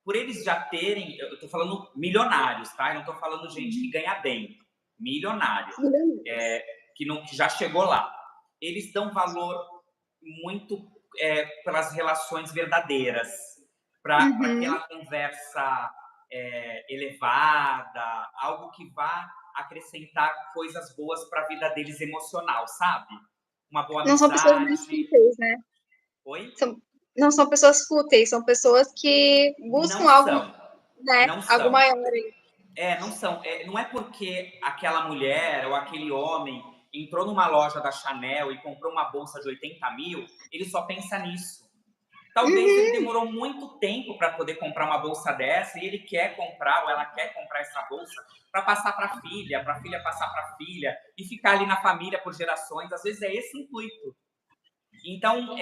S2: Por eles já terem, eu tô falando milionários, tá? Eu não tô falando gente que ganha bem. Milionário.
S1: Milionários.
S2: Que já chegou lá. Eles dão valor muito pelas relações verdadeiras, para
S1: Uhum.
S2: aquela conversa elevada, algo que vá acrescentar coisas boas para a vida deles emocional, sabe? Uma boa
S1: Não são pessoas mais
S2: amizade.
S1: fúteis, né?
S2: Oi?
S1: Não são pessoas fúteis, são pessoas que
S2: Não
S1: buscam algo,
S2: são.
S1: né?
S2: Não
S1: Algo
S2: são.
S1: maior.
S2: Não são. Não é porque aquela mulher ou aquele homem entrou numa loja da Chanel e comprou uma bolsa de 80 mil, ele só pensa nisso. Talvez ele
S1: Uhum.
S2: demorou muito tempo para poder comprar uma bolsa dessa e ele quer comprar ou ela quer comprar essa bolsa para passar para a filha passar para a filha e ficar ali na família por gerações. Às vezes é esse o intuito. Então,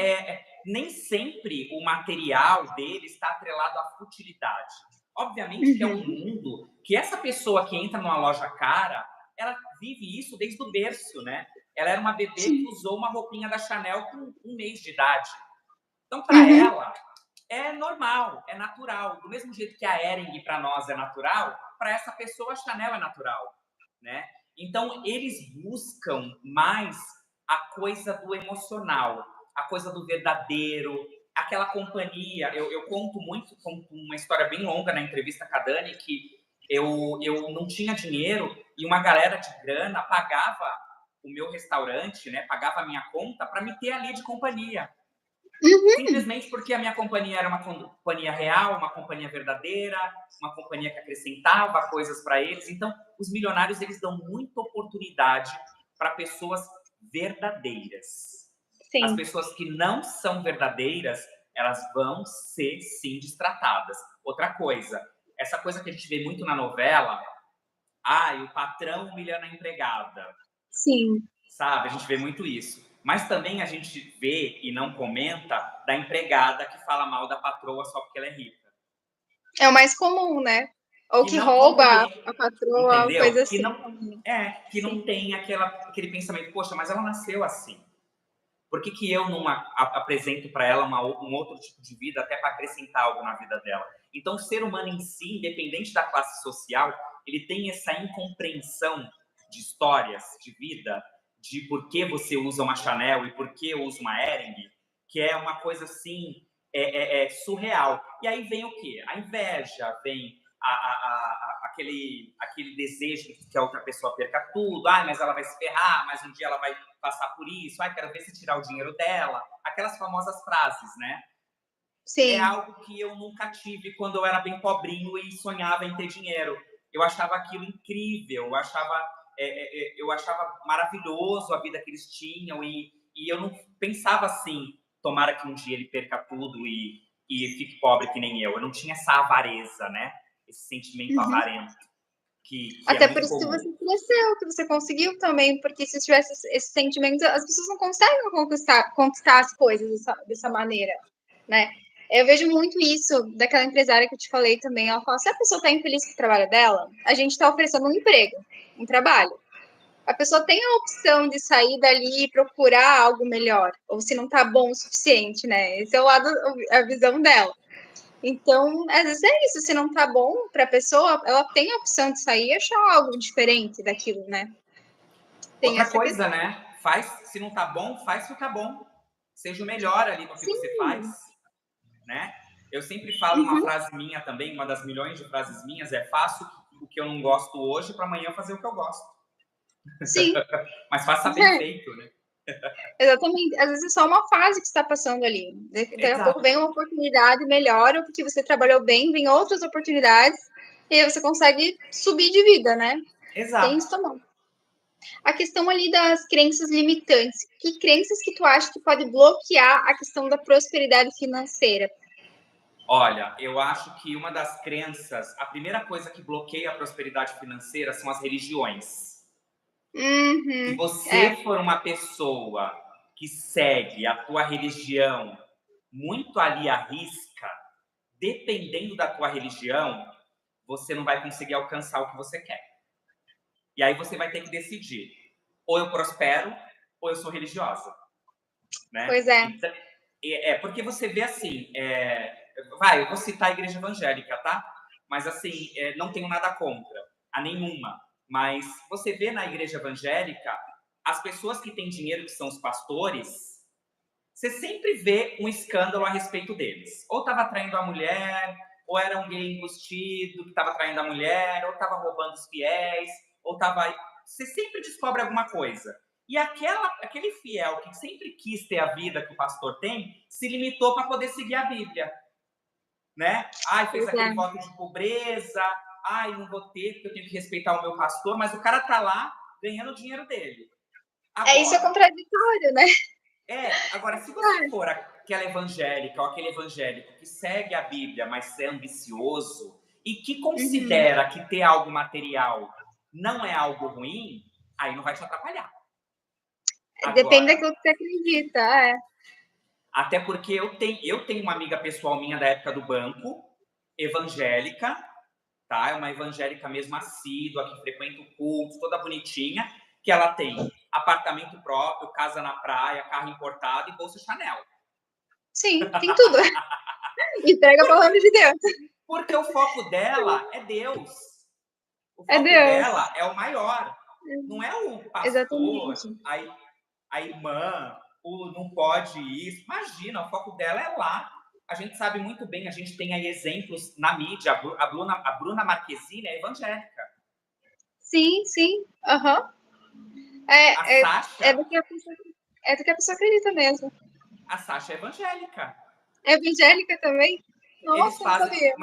S2: nem sempre o material dele está atrelado à futilidade. Obviamente que é um mundo que essa pessoa que entra numa loja cara, ela vive isso desde o berço, né? Ela era uma bebê que usou uma roupinha da Chanel com 1 mês de idade. Então, para
S1: Uhum.
S2: ela, é normal, é natural. Do mesmo jeito que a Hering para nós é natural, para essa pessoa a Chanel é natural, né? Então, eles buscam mais a coisa do emocional, a coisa do verdadeiro, aquela companhia. Eu conto uma história bem longa na entrevista com a Dani, que eu não tinha dinheiro e uma galera de grana pagava o meu restaurante, né? Pagava a minha conta para me ter ali de companhia.
S1: Uhum.
S2: Simplesmente porque a minha companhia era uma companhia real, uma companhia verdadeira, uma companhia que acrescentava coisas para eles. Então, os milionários eles dão muita oportunidade para pessoas verdadeiras. As
S1: Sim.
S2: pessoas que não são verdadeiras, elas vão ser sim destratadas. Outra coisa, essa coisa que a gente vê muito na novela, o patrão humilhando a empregada,
S1: Sim.
S2: sabe? A gente vê muito isso. Mas também a gente vê e não comenta da empregada que fala mal da patroa só porque ela é rica.
S1: É o mais comum, né? Ou
S2: Que
S1: que
S2: não vamos
S1: rouba
S2: ver,
S1: a patroa,
S2: entendeu?
S1: coisa
S2: Que
S1: assim
S2: não
S1: também.
S2: que não
S1: Sim.
S2: tem aquele pensamento, poxa, mas ela nasceu assim. Por que eu não apresento para ela um outro tipo de vida até para acrescentar algo na vida dela? Então, o ser humano em si, independente da classe social, ele tem essa incompreensão de histórias, de vida, de por que você usa uma Chanel e por que eu uso uma Hering, que é uma coisa assim, é surreal. E aí vem o quê? A inveja, vem aquele desejo de que a outra pessoa perca tudo. Mas ela vai se ferrar, mas um dia ela vai passar por isso. Quero ver se tirar o dinheiro dela. Aquelas famosas frases, né? É
S1: Sim.
S2: algo que eu nunca tive quando eu era bem pobrinho e sonhava em ter dinheiro. Eu achava aquilo incrível, eu achava maravilhoso a vida que eles tinham e eu não pensava assim, tomara que um dia ele perca tudo e fique pobre que nem eu. Eu não tinha essa avareza, né? Esse sentimento
S1: Uhum.
S2: avarento que é
S1: Até por
S2: muito
S1: isso que
S2: comum.
S1: você cresceu, que você conseguiu também, porque se tivesse esse sentimento, as pessoas não conseguem conquistar as coisas dessa maneira, né? Eu vejo muito isso daquela empresária que eu te falei também. Ela fala: se a pessoa está infeliz com o trabalho dela, a gente está oferecendo um emprego, um trabalho. A pessoa tem a opção de sair dali e procurar algo melhor, ou se não está bom o suficiente, né? Esse é o lado, a visão dela. Então, às vezes é isso, se não tá bom para a pessoa, ela tem a opção de sair e achar algo diferente daquilo, né? Tem
S2: Outra
S1: essa
S2: coisa,
S1: questão.
S2: né? Faz, se não tá bom, faz ficar bom. Seja o melhor ali no que você faz,
S1: Sim.
S2: né? Eu sempre falo uma
S1: Uhum.
S2: frase minha também, uma das milhões de frases minhas é: faço o que eu não gosto hoje para amanhã fazer o que eu gosto.
S1: Sim.
S2: Mas faça bem
S1: É,
S2: feito, né?
S1: exatamente. Às vezes é só uma fase que está passando ali. Daqui a pouco
S2: Exato.
S1: vem uma oportunidade melhor, ou porque você trabalhou bem, vem outras oportunidades, e aí você consegue subir de vida, né? Tem
S2: Exato.
S1: isso também. A questão ali das crenças limitantes. Que crenças que tu acha que pode bloquear a questão da prosperidade financeira?
S2: Olha, eu acho que uma das crenças, a primeira coisa que bloqueia a prosperidade financeira são as religiões. Se
S1: Uhum. É.
S2: você for uma pessoa que segue a tua religião muito ali à risca, dependendo da tua religião, você não vai conseguir alcançar o que você quer. E aí você vai ter que decidir: ou eu prospero, ou eu sou religiosa, né?
S1: Pois é.
S2: Então, porque você vê assim, eu vou citar a igreja evangélica, tá? Mas assim, não tenho nada contra, a nenhuma. Mas você vê na igreja evangélica, as pessoas que têm dinheiro, que são os pastores, você sempre vê um escândalo a respeito deles. Ou estava traindo a mulher, ou era um gay embustido que estava traindo a mulher, ou estava roubando os fiéis, ou estava. Você sempre descobre alguma coisa. E aquele fiel que sempre quis ter a vida que o pastor tem, se limitou para poder seguir a Bíblia, né? Fez
S1: Pois
S2: aquele
S1: é.
S2: voto de pobreza, não vou ter porque eu tenho que respeitar o meu pastor, mas o cara tá lá ganhando o dinheiro dele.
S1: Isso é
S2: Agora,
S1: contraditório, né?
S2: agora, se você for aquela evangélica ou aquele evangélico que segue a Bíblia, mas é ambicioso e que
S1: Uhum.
S2: considera que ter algo material não é algo ruim, aí não vai te atrapalhar.
S1: Depende
S2: Agora,
S1: daquilo que você acredita. É.
S2: até porque eu tenho uma amiga pessoal minha da época do banco, evangélica, tá? É uma evangélica mesmo assídua, que frequenta o culto, toda bonitinha, que ela tem apartamento próprio, casa na praia, carro importado e bolsa Chanel.
S1: Sim, tem tudo. E pega a palavra de Deus.
S2: Porque o foco dela é Deus. O
S1: É
S2: foco
S1: Deus.
S2: dela é o maior. Não é o pastor,
S1: Exatamente.
S2: a irmã, o não pode isso. Imagina, o foco dela é lá. A gente sabe muito bem, a gente tem aí exemplos na mídia. A Bruna Marquezine é evangélica.
S1: Sim, sim. Aham.
S2: A
S1: É, é,
S2: Sasha,
S1: é do que a pessoa acredita mesmo.
S2: a Sasha é evangélica.
S1: É evangélica também?
S2: Eles
S1: Nossa, não
S2: fazem,
S1: sabia.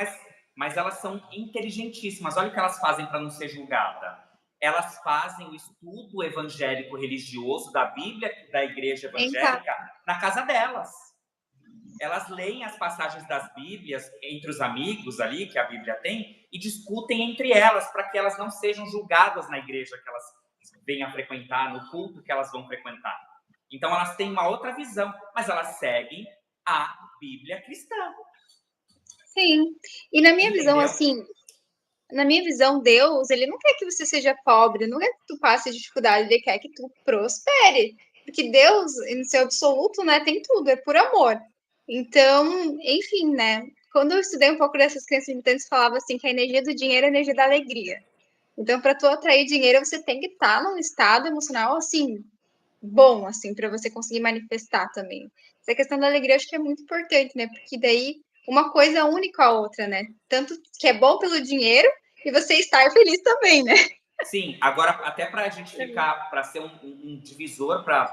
S2: mas elas são inteligentíssimas. Olha o que elas fazem para não ser julgada. Elas fazem o estudo evangélico religioso da Bíblia da igreja
S1: Em casa.
S2: evangélica na casa delas. Elas leem as passagens das Bíblias entre os amigos ali que a Bíblia tem e discutem entre elas para que elas não sejam julgadas na igreja que elas venham frequentar, no culto que elas vão frequentar. Então elas têm uma outra visão, mas elas seguem a Bíblia cristã.
S1: Sim. E na minha visão,
S2: Entendeu?
S1: assim, na minha visão, Deus, ele não quer que você seja pobre, não quer que tu passe dificuldade, ele quer que tu prospere. Porque Deus, no seu absoluto, né, tem tudo, é por amor. Então, enfim, né? Quando eu estudei um pouco dessas crenças limitantes, falava assim que a energia do dinheiro é a energia da alegria. Então, para tu atrair dinheiro, você tem que estar num estado emocional assim bom, assim, para você conseguir manifestar também. Essa questão da alegria eu acho que é muito importante, né? Porque daí uma coisa única a outra, né? Tanto que é bom pelo dinheiro e você estar feliz também, né?
S2: Sim, agora até para a gente ficar, para ser um divisor, para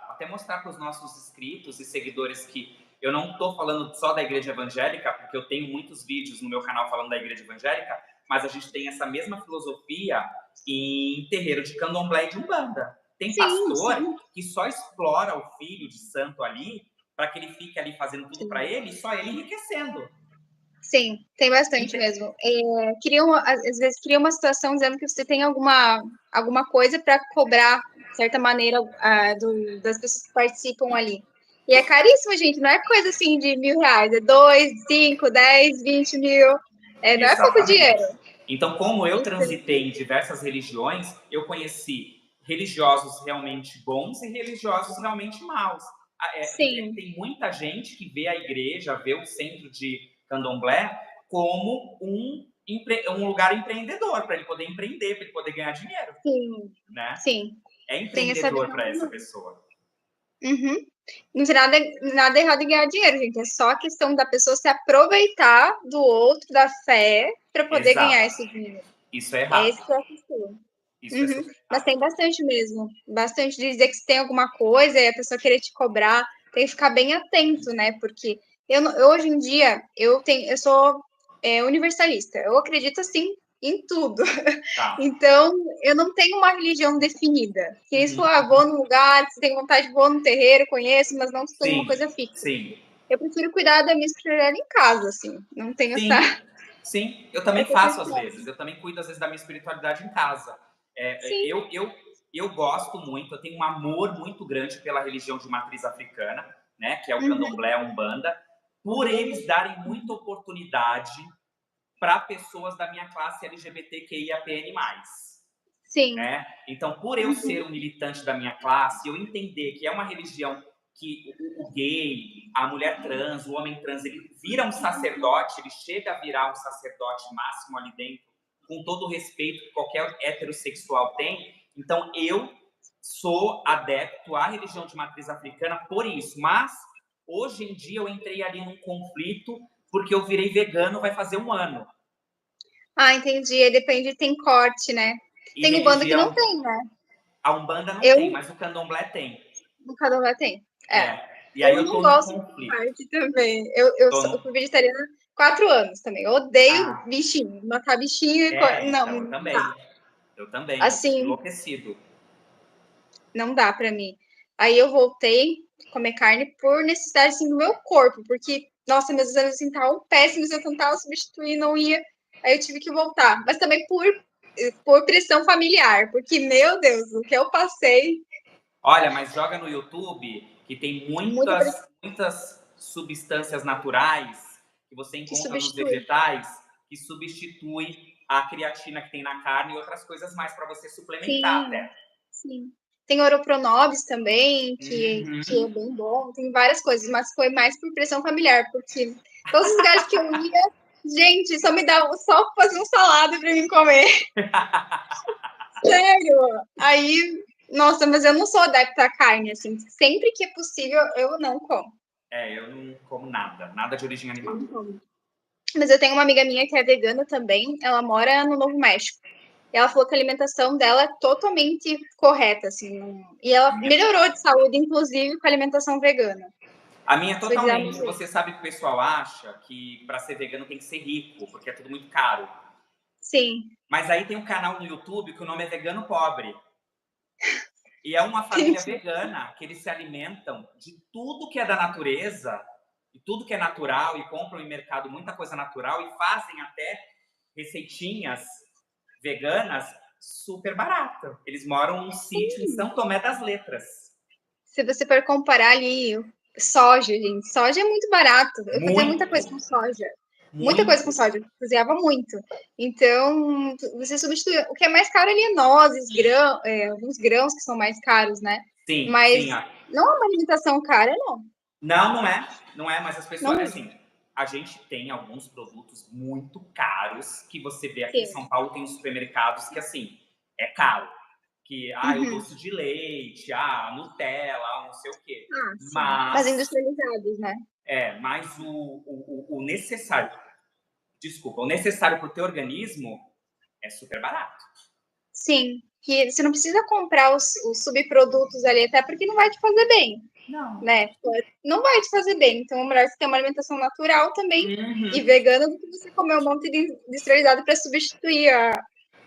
S2: até mostrar para os nossos inscritos e seguidores que eu não estou falando só da igreja evangélica, porque eu tenho muitos vídeos no meu canal falando da igreja evangélica, mas a gente tem essa mesma filosofia em terreiro de candomblé e de umbanda. Tem
S1: Sim,
S2: pastor
S1: sim,
S2: que só explora o filho de santo ali para que ele fique ali fazendo tudo para
S1: sim.
S2: ele e só ele enriquecendo.
S1: Sim, tem bastante
S2: Ente-
S1: mesmo. Às vezes cria uma situação dizendo que você tem alguma coisa para cobrar, de certa maneira, das pessoas que participam ali. E é caríssimo, gente, não é coisa assim de R$ 1.000, é 2, 5, 10, 20 mil. Não é pouco dinheiro.
S2: Exatamente. Então, como eu transitei em diversas religiões, eu conheci religiosos realmente bons e religiosos realmente maus.
S1: Sim,
S2: Tem muita gente que vê a igreja, vê o centro de candomblé como um lugar empreendedor, para ele poder empreender, para ele poder ganhar dinheiro,
S1: sim,
S2: né?
S1: sim.
S2: É
S1: Tem essa
S2: empreendedor
S1: visão
S2: para essa
S1: também.
S2: pessoa.
S1: Uhum. Não tem nada errado em ganhar dinheiro, gente. É só a questão da pessoa se aproveitar do outro, da fé, para poder ganhar
S2: Exato.
S1: esse dinheiro.
S2: Isso é
S1: É
S2: errado.
S1: esse que é a questão.
S2: Isso é
S1: Uhum.
S2: super
S1: Mas
S2: errado.
S1: tem bastante mesmo. Bastante de dizer que se tem alguma coisa e a pessoa querer te cobrar, tem que ficar bem atento, né? Porque hoje em dia eu sou universalista. Eu acredito assim em tudo.
S2: Tá.
S1: Então, eu não tenho uma religião definida. Que isso,
S2: Uhum.
S1: vou num lugar, se tem vontade, vou no terreiro, conheço, mas não tenho uma
S2: Sim,
S1: coisa fixa.
S2: sim.
S1: Eu prefiro cuidar da minha espiritualidade em casa, assim. Não tenho
S2: Sim, sim, eu também
S1: essa
S2: faço às
S1: questão.
S2: vezes. Eu também cuido às vezes da minha espiritualidade em casa.
S1: Sim.
S2: Eu gosto muito, eu tenho um amor muito grande pela religião de matriz africana, né, que é o
S1: Uhum.
S2: candomblé, a umbanda, por eles darem muita oportunidade para pessoas da minha classe LGBTQIAPN+,
S1: Sim.
S2: né? Então, por eu ser um militante da minha classe, eu entender que é uma religião que o gay, a mulher trans, o homem trans, ele vira um sacerdote, ele chega a virar um sacerdote máximo ali dentro, com todo o respeito que qualquer heterossexual tem. Então, eu sou adepto à religião de matriz africana por isso, mas hoje em dia eu entrei ali num conflito porque eu virei vegano vai fazer um ano.
S1: Ah, entendi. Aí depende, tem corte, né?
S2: E
S1: Tem banda que não
S2: religião,
S1: tem, né?
S2: a Umbanda não tem,
S1: Eu,
S2: mas o Candomblé tem.
S1: no Canadá tem. É.
S2: É, e aí
S1: Eu
S2: eu
S1: não
S2: tô num
S1: gosto de
S2: conflito.
S1: parte também. Eu fui vegetariana há 4 anos também. Eu odeio
S2: Ah,
S1: bichinho, matar bichinho e não,
S2: então, eu
S1: não dá.
S2: também. Eu também, eu fico
S1: Assim,
S2: enlouquecido.
S1: não dá pra mim. Aí eu voltei a comer carne por necessidade assim, do meu corpo, porque, nossa, meus exames assim, estavam péssimos, eu tentava substituir, não ia. Aí eu tive que voltar. Mas também por pressão familiar, porque, meu Deus, o que eu passei,
S2: Olha, mas joga no YouTube que tem
S1: muita pressão.
S2: muitas substâncias naturais que você
S1: Que
S2: encontra nos
S1: substitui.
S2: vegetais, que substitui a creatina que tem na carne e outras coisas mais para você suplementar
S1: Sim,
S2: até.
S1: sim. Tem Oropronovis também, que é
S2: Uhum.
S1: bem bom. Tem várias coisas, mas foi mais por pressão familiar, porque todos os lugares que eu ia, gente, só me dava só fazer um salada para mim comer. Sério. Aí, nossa, mas eu não sou adepta à carne, assim. Sempre que é possível, eu não como.
S2: Eu não como nada, nada de origem
S1: Eu
S2: animal.
S1: não como. Mas eu tenho uma amiga minha que é vegana também, ela mora no Novo México. E ela falou que a alimentação dela é totalmente correta, assim. E ela melhorou de saúde, inclusive, com a alimentação vegana.
S2: A minha é
S1: Isso foi dizer a
S2: totalmente.
S1: mulher.
S2: Você sabe que o pessoal acha que para ser vegano tem que ser rico, porque é tudo muito caro.
S1: Sim,
S2: Mas aí tem um canal no YouTube que o nome é Vegano Pobre. E é uma família
S1: entendi.
S2: vegana que eles se alimentam de tudo que é da natureza e tudo que é natural e compram em mercado muita coisa natural e fazem até receitinhas veganas super barato. Eles moram num sítio em São Tomé das Letras.
S1: Se você for comparar ali soja, gente, soja é muito barato. Eu fazia muita
S2: Muito,
S1: coisa com soja. Muita coisa com
S2: muito.
S1: soja, cozinhava muito. Então, você substitui. O que é mais caro ali é nozes, alguns grãos que são mais caros, né?
S2: Sim,
S1: Mas
S2: sim.
S1: não é uma alimentação cara, não.
S2: Não, não é. Não é, mas as pessoas,
S1: Não é.
S2: assim, a gente tem alguns produtos muito caros que você vê aqui em
S1: Sim.
S2: São Paulo, tem supermercados que, assim, é caro. Que, o
S1: Uhum.
S2: doce de leite, a Nutella, não sei o quê.
S1: Ah, sim. Mas
S2: Mas,
S1: industrializados, né?
S2: mas o necessário, desculpa, o necessário para o teu organismo é super barato.
S1: Sim. Que você não precisa comprar os subprodutos ali, até porque não vai te fazer bem.
S2: Não.
S1: Né? Não vai te fazer bem. Então, é melhor você ter uma alimentação natural também e
S2: Uhum.
S1: vegana do que você comer um monte de industrializado para substituir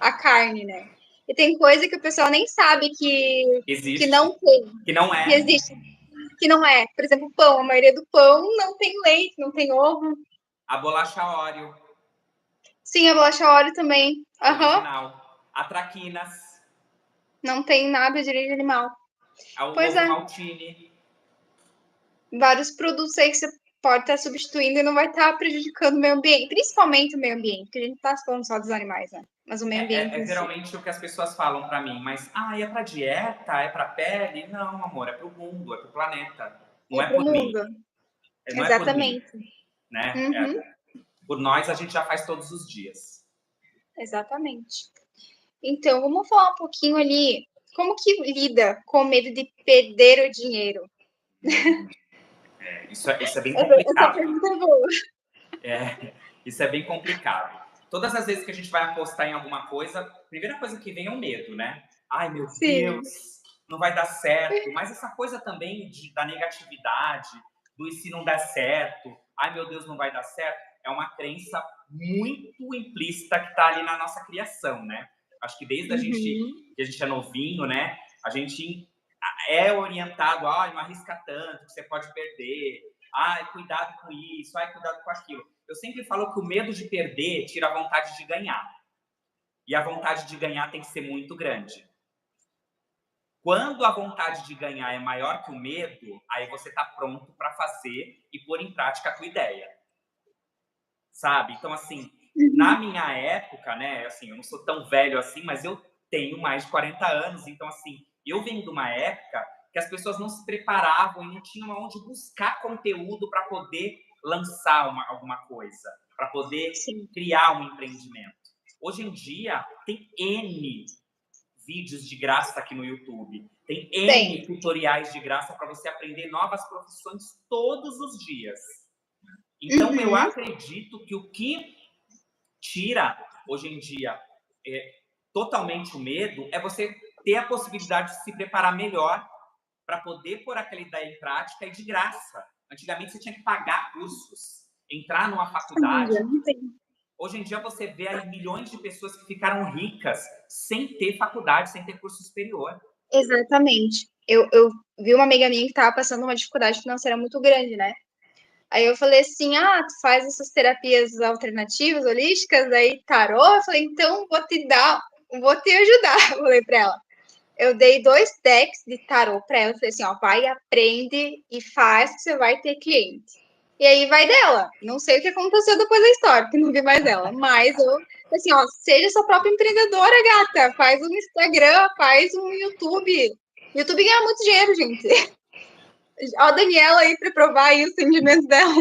S1: a carne, né? E tem coisa que o pessoal nem sabe que
S2: Existe.
S1: não tem,
S2: Que não
S1: que
S2: é
S1: existe, que não é. Por exemplo, pão. A maioria do pão não tem leite, não tem ovo.
S2: a bolacha Oreo,
S1: Sim, a bolacha óleo também.
S2: a
S1: Aham.
S2: original. A traquinas,
S1: Não tem nada de origem animal.
S2: o
S1: Pois
S2: ovo
S1: é.
S2: maltine.
S1: Vários produtos aí que você pode estar substituindo e não vai estar prejudicando o meio ambiente, principalmente o meio ambiente, porque a gente não está falando só dos animais, né? Mas o meio ambiente em si.
S2: Geralmente o que as pessoas falam pra mim, mas é pra dieta, é pra pele? Não, amor, é pro mundo, é pro planeta. Não
S1: É
S2: é
S1: pro
S2: por mim.
S1: mundo.
S2: Não é por mim,
S1: Exatamente.
S2: né?
S1: Uhum,
S2: Por nós a gente já faz todos os dias.
S1: exatamente. Então, vamos falar um pouquinho ali, como que lida com o medo de perder o dinheiro?
S2: Isso é bem
S1: Essa
S2: complicado.
S1: pergunta é boa.
S2: Isso é bem complicado. Todas as vezes que a gente vai apostar em alguma coisa, a primeira coisa que vem é o medo, né? Ai, meu
S1: Sim.
S2: Deus, não vai dar certo. Mas essa coisa também da negatividade, do e se não der certo, ai, meu Deus, não vai dar certo, é uma crença muito implícita que está ali na nossa criação, né? Acho que desde
S1: Uhum.
S2: que a gente é novinho, né? A gente é orientado, ai, não arrisca tanto, que você pode perder. Ai, cuidado com isso, ai, cuidado com aquilo. Eu sempre falo que o medo de perder tira a vontade de ganhar. E a vontade de ganhar tem que ser muito grande. Quando a vontade de ganhar é maior que o medo, aí você está pronto para fazer e pôr em prática a tua ideia. Sabe? Então, assim, na minha época, né, assim, eu não sou tão velho assim, mas eu tenho mais de 40 anos, então, assim, eu venho de uma época que as pessoas não se preparavam e não tinham onde buscar conteúdo para poder lançar alguma coisa, para poder
S1: Sim.
S2: criar um empreendimento. Hoje em dia, tem N vídeos de graça aqui no YouTube, tem N
S1: Tem.
S2: tutoriais de graça para você aprender novas profissões todos os dias. Então, eu
S1: Uhum.
S2: acredito que o que tira, hoje em dia, totalmente o medo é você ter a possibilidade de se preparar melhor para poder pôr aquela ideia em prática e de graça. Antigamente, você tinha que pagar cursos, entrar numa
S1: Hoje em
S2: faculdade.
S1: dia não tem.
S2: Hoje em dia, você vê aí milhões de pessoas que ficaram ricas sem ter faculdade, sem ter curso superior.
S1: Exatamente. Eu vi uma amiga minha que estava passando uma dificuldade financeira muito grande, né? Aí eu falei assim: tu faz essas terapias alternativas, holísticas, aí tarô? Eu falei: então vou te ajudar. Eu falei para ela. Eu dei 2 decks de tarô para ela. Eu falei assim: vai, aprende e faz que você vai ter cliente. E aí vai dela. Não sei o que aconteceu depois da história, que não vi mais dela. Mas eu, assim, ó, seja sua própria empreendedora, gata. Faz um Instagram, faz um YouTube. YouTube ganha muito dinheiro, gente. Ó, a Daniela aí para provar aí os rendimentos dela.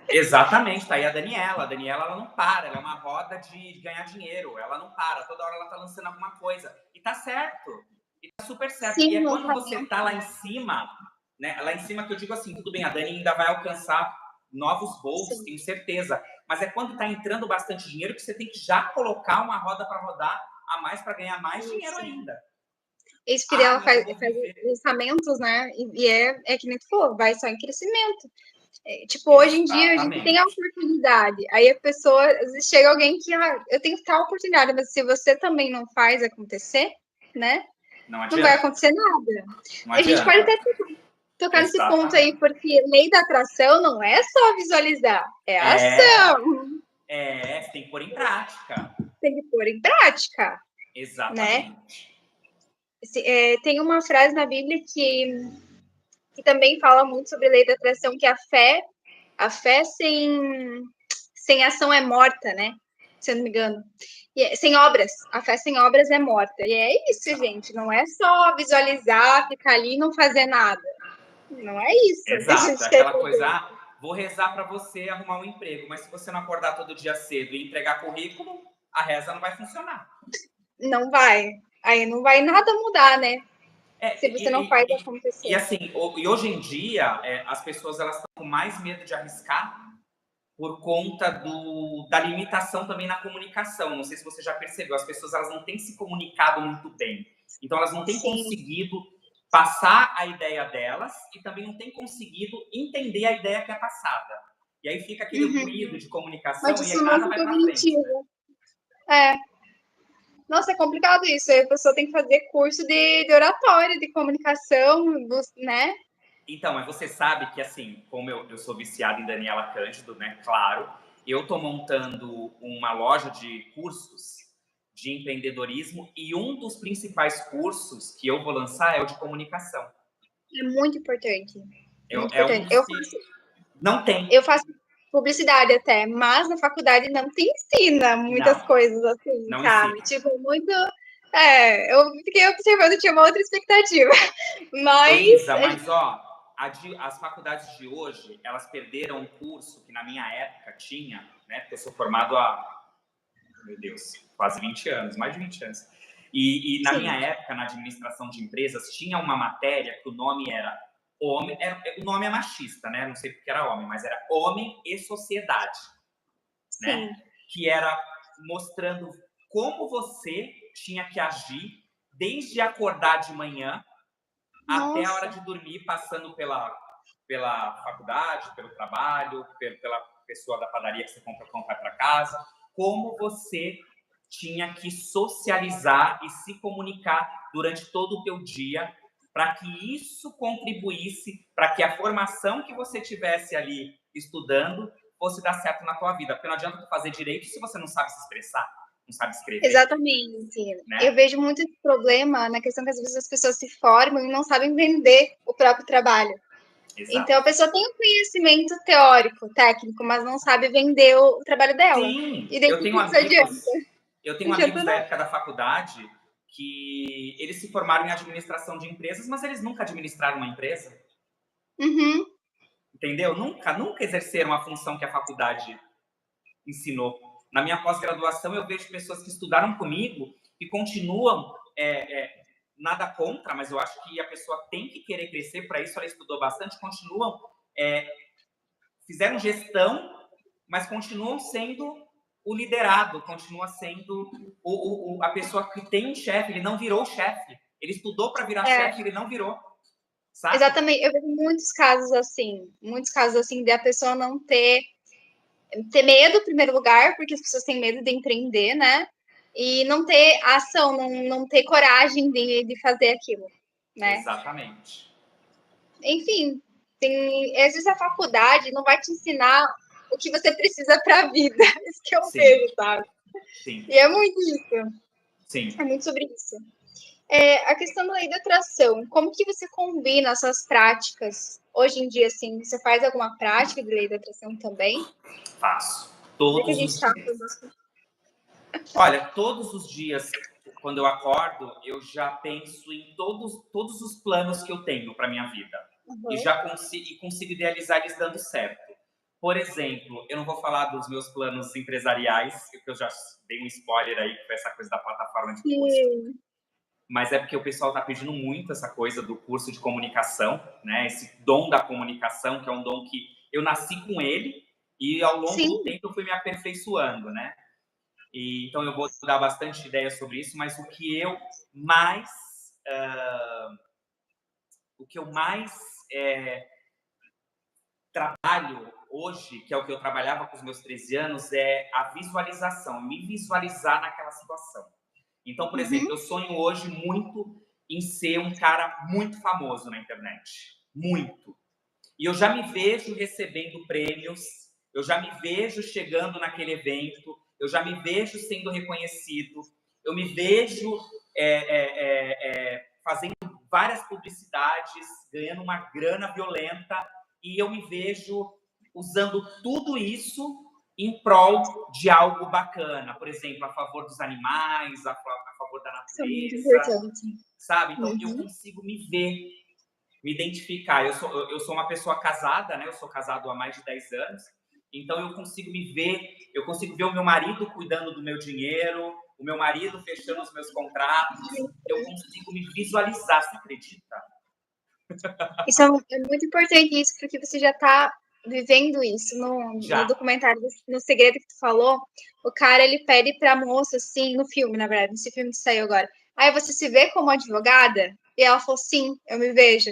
S2: Exatamente, tá aí a Daniela. A Daniela, ela não para, ela é uma roda de ganhar dinheiro. Ela não para, toda hora ela tá lançando alguma coisa. E tá certo. E tá super certo. E
S1: Sim,
S2: é
S1: não
S2: quando
S1: tá
S2: você tá lá em cima, né? Lá em cima que eu digo assim, tudo bem, a Dani ainda vai alcançar novos voos,
S1: sim.
S2: tenho certeza. Mas é quando tá entrando bastante dinheiro que você tem que já colocar uma roda para rodar a mais para ganhar mais dinheiro ainda.
S1: Isso que
S2: Ah,
S1: ela
S2: mas eu
S1: faz,
S2: vou
S1: faz
S2: viver.
S1: lançamentos, né? E é que nem tu falou, vai só em crescimento. É, tipo, hoje em dia a gente tem a
S2: Exatamente.
S1: oportunidade. Aí a pessoa, às vezes chega alguém que, eu tenho tal oportunidade, mas se você também não faz acontecer, né?
S2: Não
S1: Não vai
S2: adianta.
S1: acontecer nada.
S2: Não
S1: A gente pode
S2: adianta.
S1: até tocar nesse ponto aí,
S2: Exatamente.
S1: porque lei da atração não é só visualizar, é
S2: É,
S1: ação.
S2: você tem que pôr em prática.
S1: Tem que pôr em prática, né?
S2: Exatamente.
S1: Tem uma frase na Bíblia que também fala muito sobre lei da atração, que a fé sem ação é morta, né? Se eu não me engano. Sem obras, a fé sem obras é morta. E é isso, gente. Não é só visualizar, ficar ali e não fazer nada. Não é isso que a
S2: Exato. É
S1: gente quer
S2: aquela coisa,
S1: fazer.
S2: vou rezar para você arrumar um emprego, mas se você não acordar todo dia cedo e entregar currículo, a reza não vai funcionar.
S1: Não vai. Aí não vai nada mudar, né?
S2: É,
S1: Se você não faz
S2: e
S1: acontecer.
S2: assim, e hoje em dia, as pessoas elas estão com mais medo de arriscar por conta da limitação também na comunicação. Não sei se você já percebeu, as pessoas elas não têm se comunicado muito bem. Então, elas não têm
S1: Sim.
S2: conseguido passar a ideia delas e também não têm conseguido entender a ideia que é passada. E aí fica aquele ruído de
S1: Uma
S2: comunicação e aí nada
S1: dissonância
S2: vai para frente, né?
S1: cognitiva. É. Nossa, é complicado isso. A pessoa tem que fazer curso de oratória, de comunicação, né?
S2: Então, mas você sabe que, assim, como eu sou viciado em Daniela Cândido, né? Claro, eu estou montando uma loja de cursos de empreendedorismo e um dos principais cursos que eu vou lançar é o de comunicação.
S1: É muito importante. Muito
S2: É um
S1: importante.
S2: dos que não tem.
S1: Eu faço publicidade até, mas na faculdade não te ensina muitas
S2: Não,
S1: coisas assim,
S2: não
S1: sabe?
S2: ensina.
S1: Tipo, muito. Eu fiquei observando, tinha uma outra expectativa.
S2: Ô,
S1: Mas
S2: Isa, mas ó, as faculdades de hoje, elas perderam um curso que na minha época tinha, né? Porque eu sou formado há, meu Deus, quase 20 anos, mais de 20 anos. E na minha
S1: sim,
S2: época, na administração de empresas, tinha uma matéria que o nome era Homem, o nome é machista, né? Não sei porque era homem, mas era Homem e Sociedade, né?
S1: sim.
S2: Que era mostrando como você tinha que agir desde acordar de manhã até a hora
S1: Nossa,
S2: de dormir, passando pela faculdade, pelo trabalho, pela pessoa da padaria que você compra pão vai para casa, como você tinha que socializar e se comunicar durante todo o teu dia para que isso contribuísse para que a formação que você tivesse ali estudando fosse dar certo na tua vida. Porque não adianta tu fazer direito se você não sabe se expressar, não sabe escrever,
S1: exatamente. Eu
S2: né?
S1: vejo muito esse problema na questão que às vezes as pessoas se formam e não sabem vender o próprio trabalho. Então a
S2: Exato.
S1: pessoa tem um conhecimento teórico, técnico, mas não sabe vender o trabalho dela.
S2: Sim,
S1: E daí o que isso adianta?
S2: eu tenho
S1: Não adianta
S2: amigos da
S1: nada.
S2: época da faculdade que eles se formaram em administração de empresas, mas eles nunca administraram uma empresa,
S1: Uhum.
S2: entendeu? Nunca exerceram a função que a faculdade ensinou. Na minha pós-graduação, eu vejo pessoas que estudaram comigo e continuam, nada contra, mas eu acho que a pessoa tem que querer crescer, para isso ela estudou bastante, continuam, fizeram gestão, mas continuam sendo o liderado, continua sendo a pessoa que tem um chefe, ele não virou chefe. Ele estudou para virar
S1: É,
S2: chefe, ele não virou, sabe?
S1: exatamente. Eu vejo muitos casos assim, de a pessoa não ter medo, em primeiro lugar, porque as pessoas têm medo de empreender, né? E não ter ação, não ter coragem de fazer aquilo, né?
S2: Exatamente.
S1: Enfim, às vezes a faculdade não vai te ensinar o que você precisa para a vida. Isso que eu
S2: Sim,
S1: vejo, sabe?
S2: sim,
S1: E é muito isso.
S2: sim.
S1: É muito sobre isso. A questão da lei da atração, como que você combina essas práticas? Hoje em dia, assim, você faz alguma prática de lei da atração também?
S2: Faço.
S1: Já que a
S2: Todos
S1: gente
S2: os
S1: está
S2: dias. Olha, todos os dias, quando eu acordo, eu já penso em todos os planos que eu tenho para minha vida. E
S1: Uhum.
S2: já consigo idealizar eles dando certo. Por exemplo, eu não vou falar dos meus planos empresariais, porque eu já dei um spoiler aí, que foi essa coisa da plataforma de curso.
S1: Sim,
S2: Mas é porque o pessoal está pedindo muito essa coisa do curso de comunicação, né? Esse dom da comunicação, que é um dom que eu nasci com ele e ao longo do
S1: sim.
S2: tempo eu fui me aperfeiçoando, né? Então eu vou dar bastante ideia sobre isso, mas mais, uh, o que eu mais trabalho hoje, que é o que eu trabalhava com os meus 13 anos, é a visualização, me visualizar naquela situação. Então, por exemplo,
S1: Uhum.
S2: eu sonho hoje muito em ser um cara muito famoso na internet. Muito. E eu já me vejo recebendo prêmios, eu já me vejo chegando naquele evento, eu já me vejo sendo reconhecido, eu me vejo fazendo várias publicidades, ganhando uma grana violenta, e eu me vejo usando tudo isso em prol de algo bacana, por exemplo, a favor dos animais, a favor da
S1: Isso é muito
S2: natureza,
S1: importante.
S2: sabe? Então eu
S1: Uhum.
S2: consigo me ver, me identificar. Eu sou uma pessoa casada, né? Eu sou casado há mais de 10 anos, então eu consigo ver o meu marido cuidando do meu dinheiro, o meu marido fechando os meus contratos, eu consigo me visualizar, você acredita?
S1: Isso é muito importante isso, porque você já está vivendo isso no
S2: Já.
S1: documentário, no segredo que tu falou, o cara, ele pede pra moça, assim, no filme, na verdade, nesse filme que saiu agora, aí você se vê como advogada? E ela falou, sim, eu me vejo.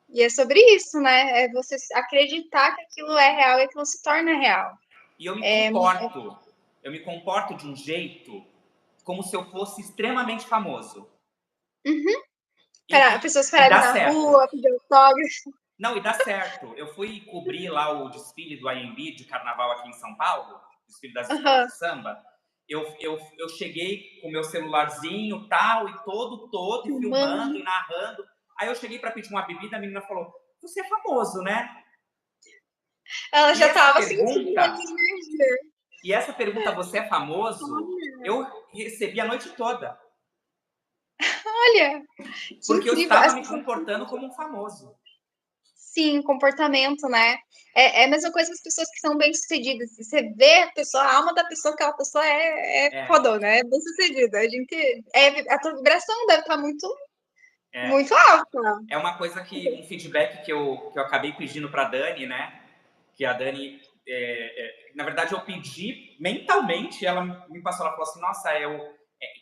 S1: E é sobre isso, né? É você acreditar que aquilo é real e aquilo se torna real.
S2: E
S1: É,
S2: eu me comporto de um jeito como se eu fosse extremamente famoso.
S1: uhum.
S2: E,
S1: Para
S2: e,
S1: pessoas
S2: e
S1: pararem
S2: dá
S1: na
S2: certo.
S1: rua, pedir autógrafo.
S2: Não, e dá certo. Eu fui cobrir lá o desfile do IMB de carnaval aqui em São Paulo, desfile das escolas
S1: Uhum.
S2: de samba. Eu cheguei com meu celularzinho tal, e todo, e filmando
S1: Filmando.
S2: e narrando. Aí eu cheguei para pedir uma bebida, a menina falou: Você é famoso, né?
S1: Ela
S2: E
S1: já
S2: essa
S1: estava sentindo a
S2: pergunta,
S1: energia.
S2: e essa pergunta, você é famoso? Eu recebi a noite toda,
S1: Olha, que
S2: porque eu
S1: incrível.
S2: estava
S1: As
S2: me
S1: pessoas,
S2: comportando como um famoso.
S1: sim, comportamento, né? É a mesma coisa que as pessoas que são bem-sucedidas. Você vê a pessoa, a alma da pessoa, aquela pessoa é
S2: É,
S1: fodona, é bem-sucedida. A tua vibração deve estar muito,
S2: é.
S1: muito alta.
S2: É uma coisa um feedback que eu acabei pedindo para a Dani, né? Que a Dani, na verdade, eu pedi mentalmente, ela me passou, ela falou assim, nossa,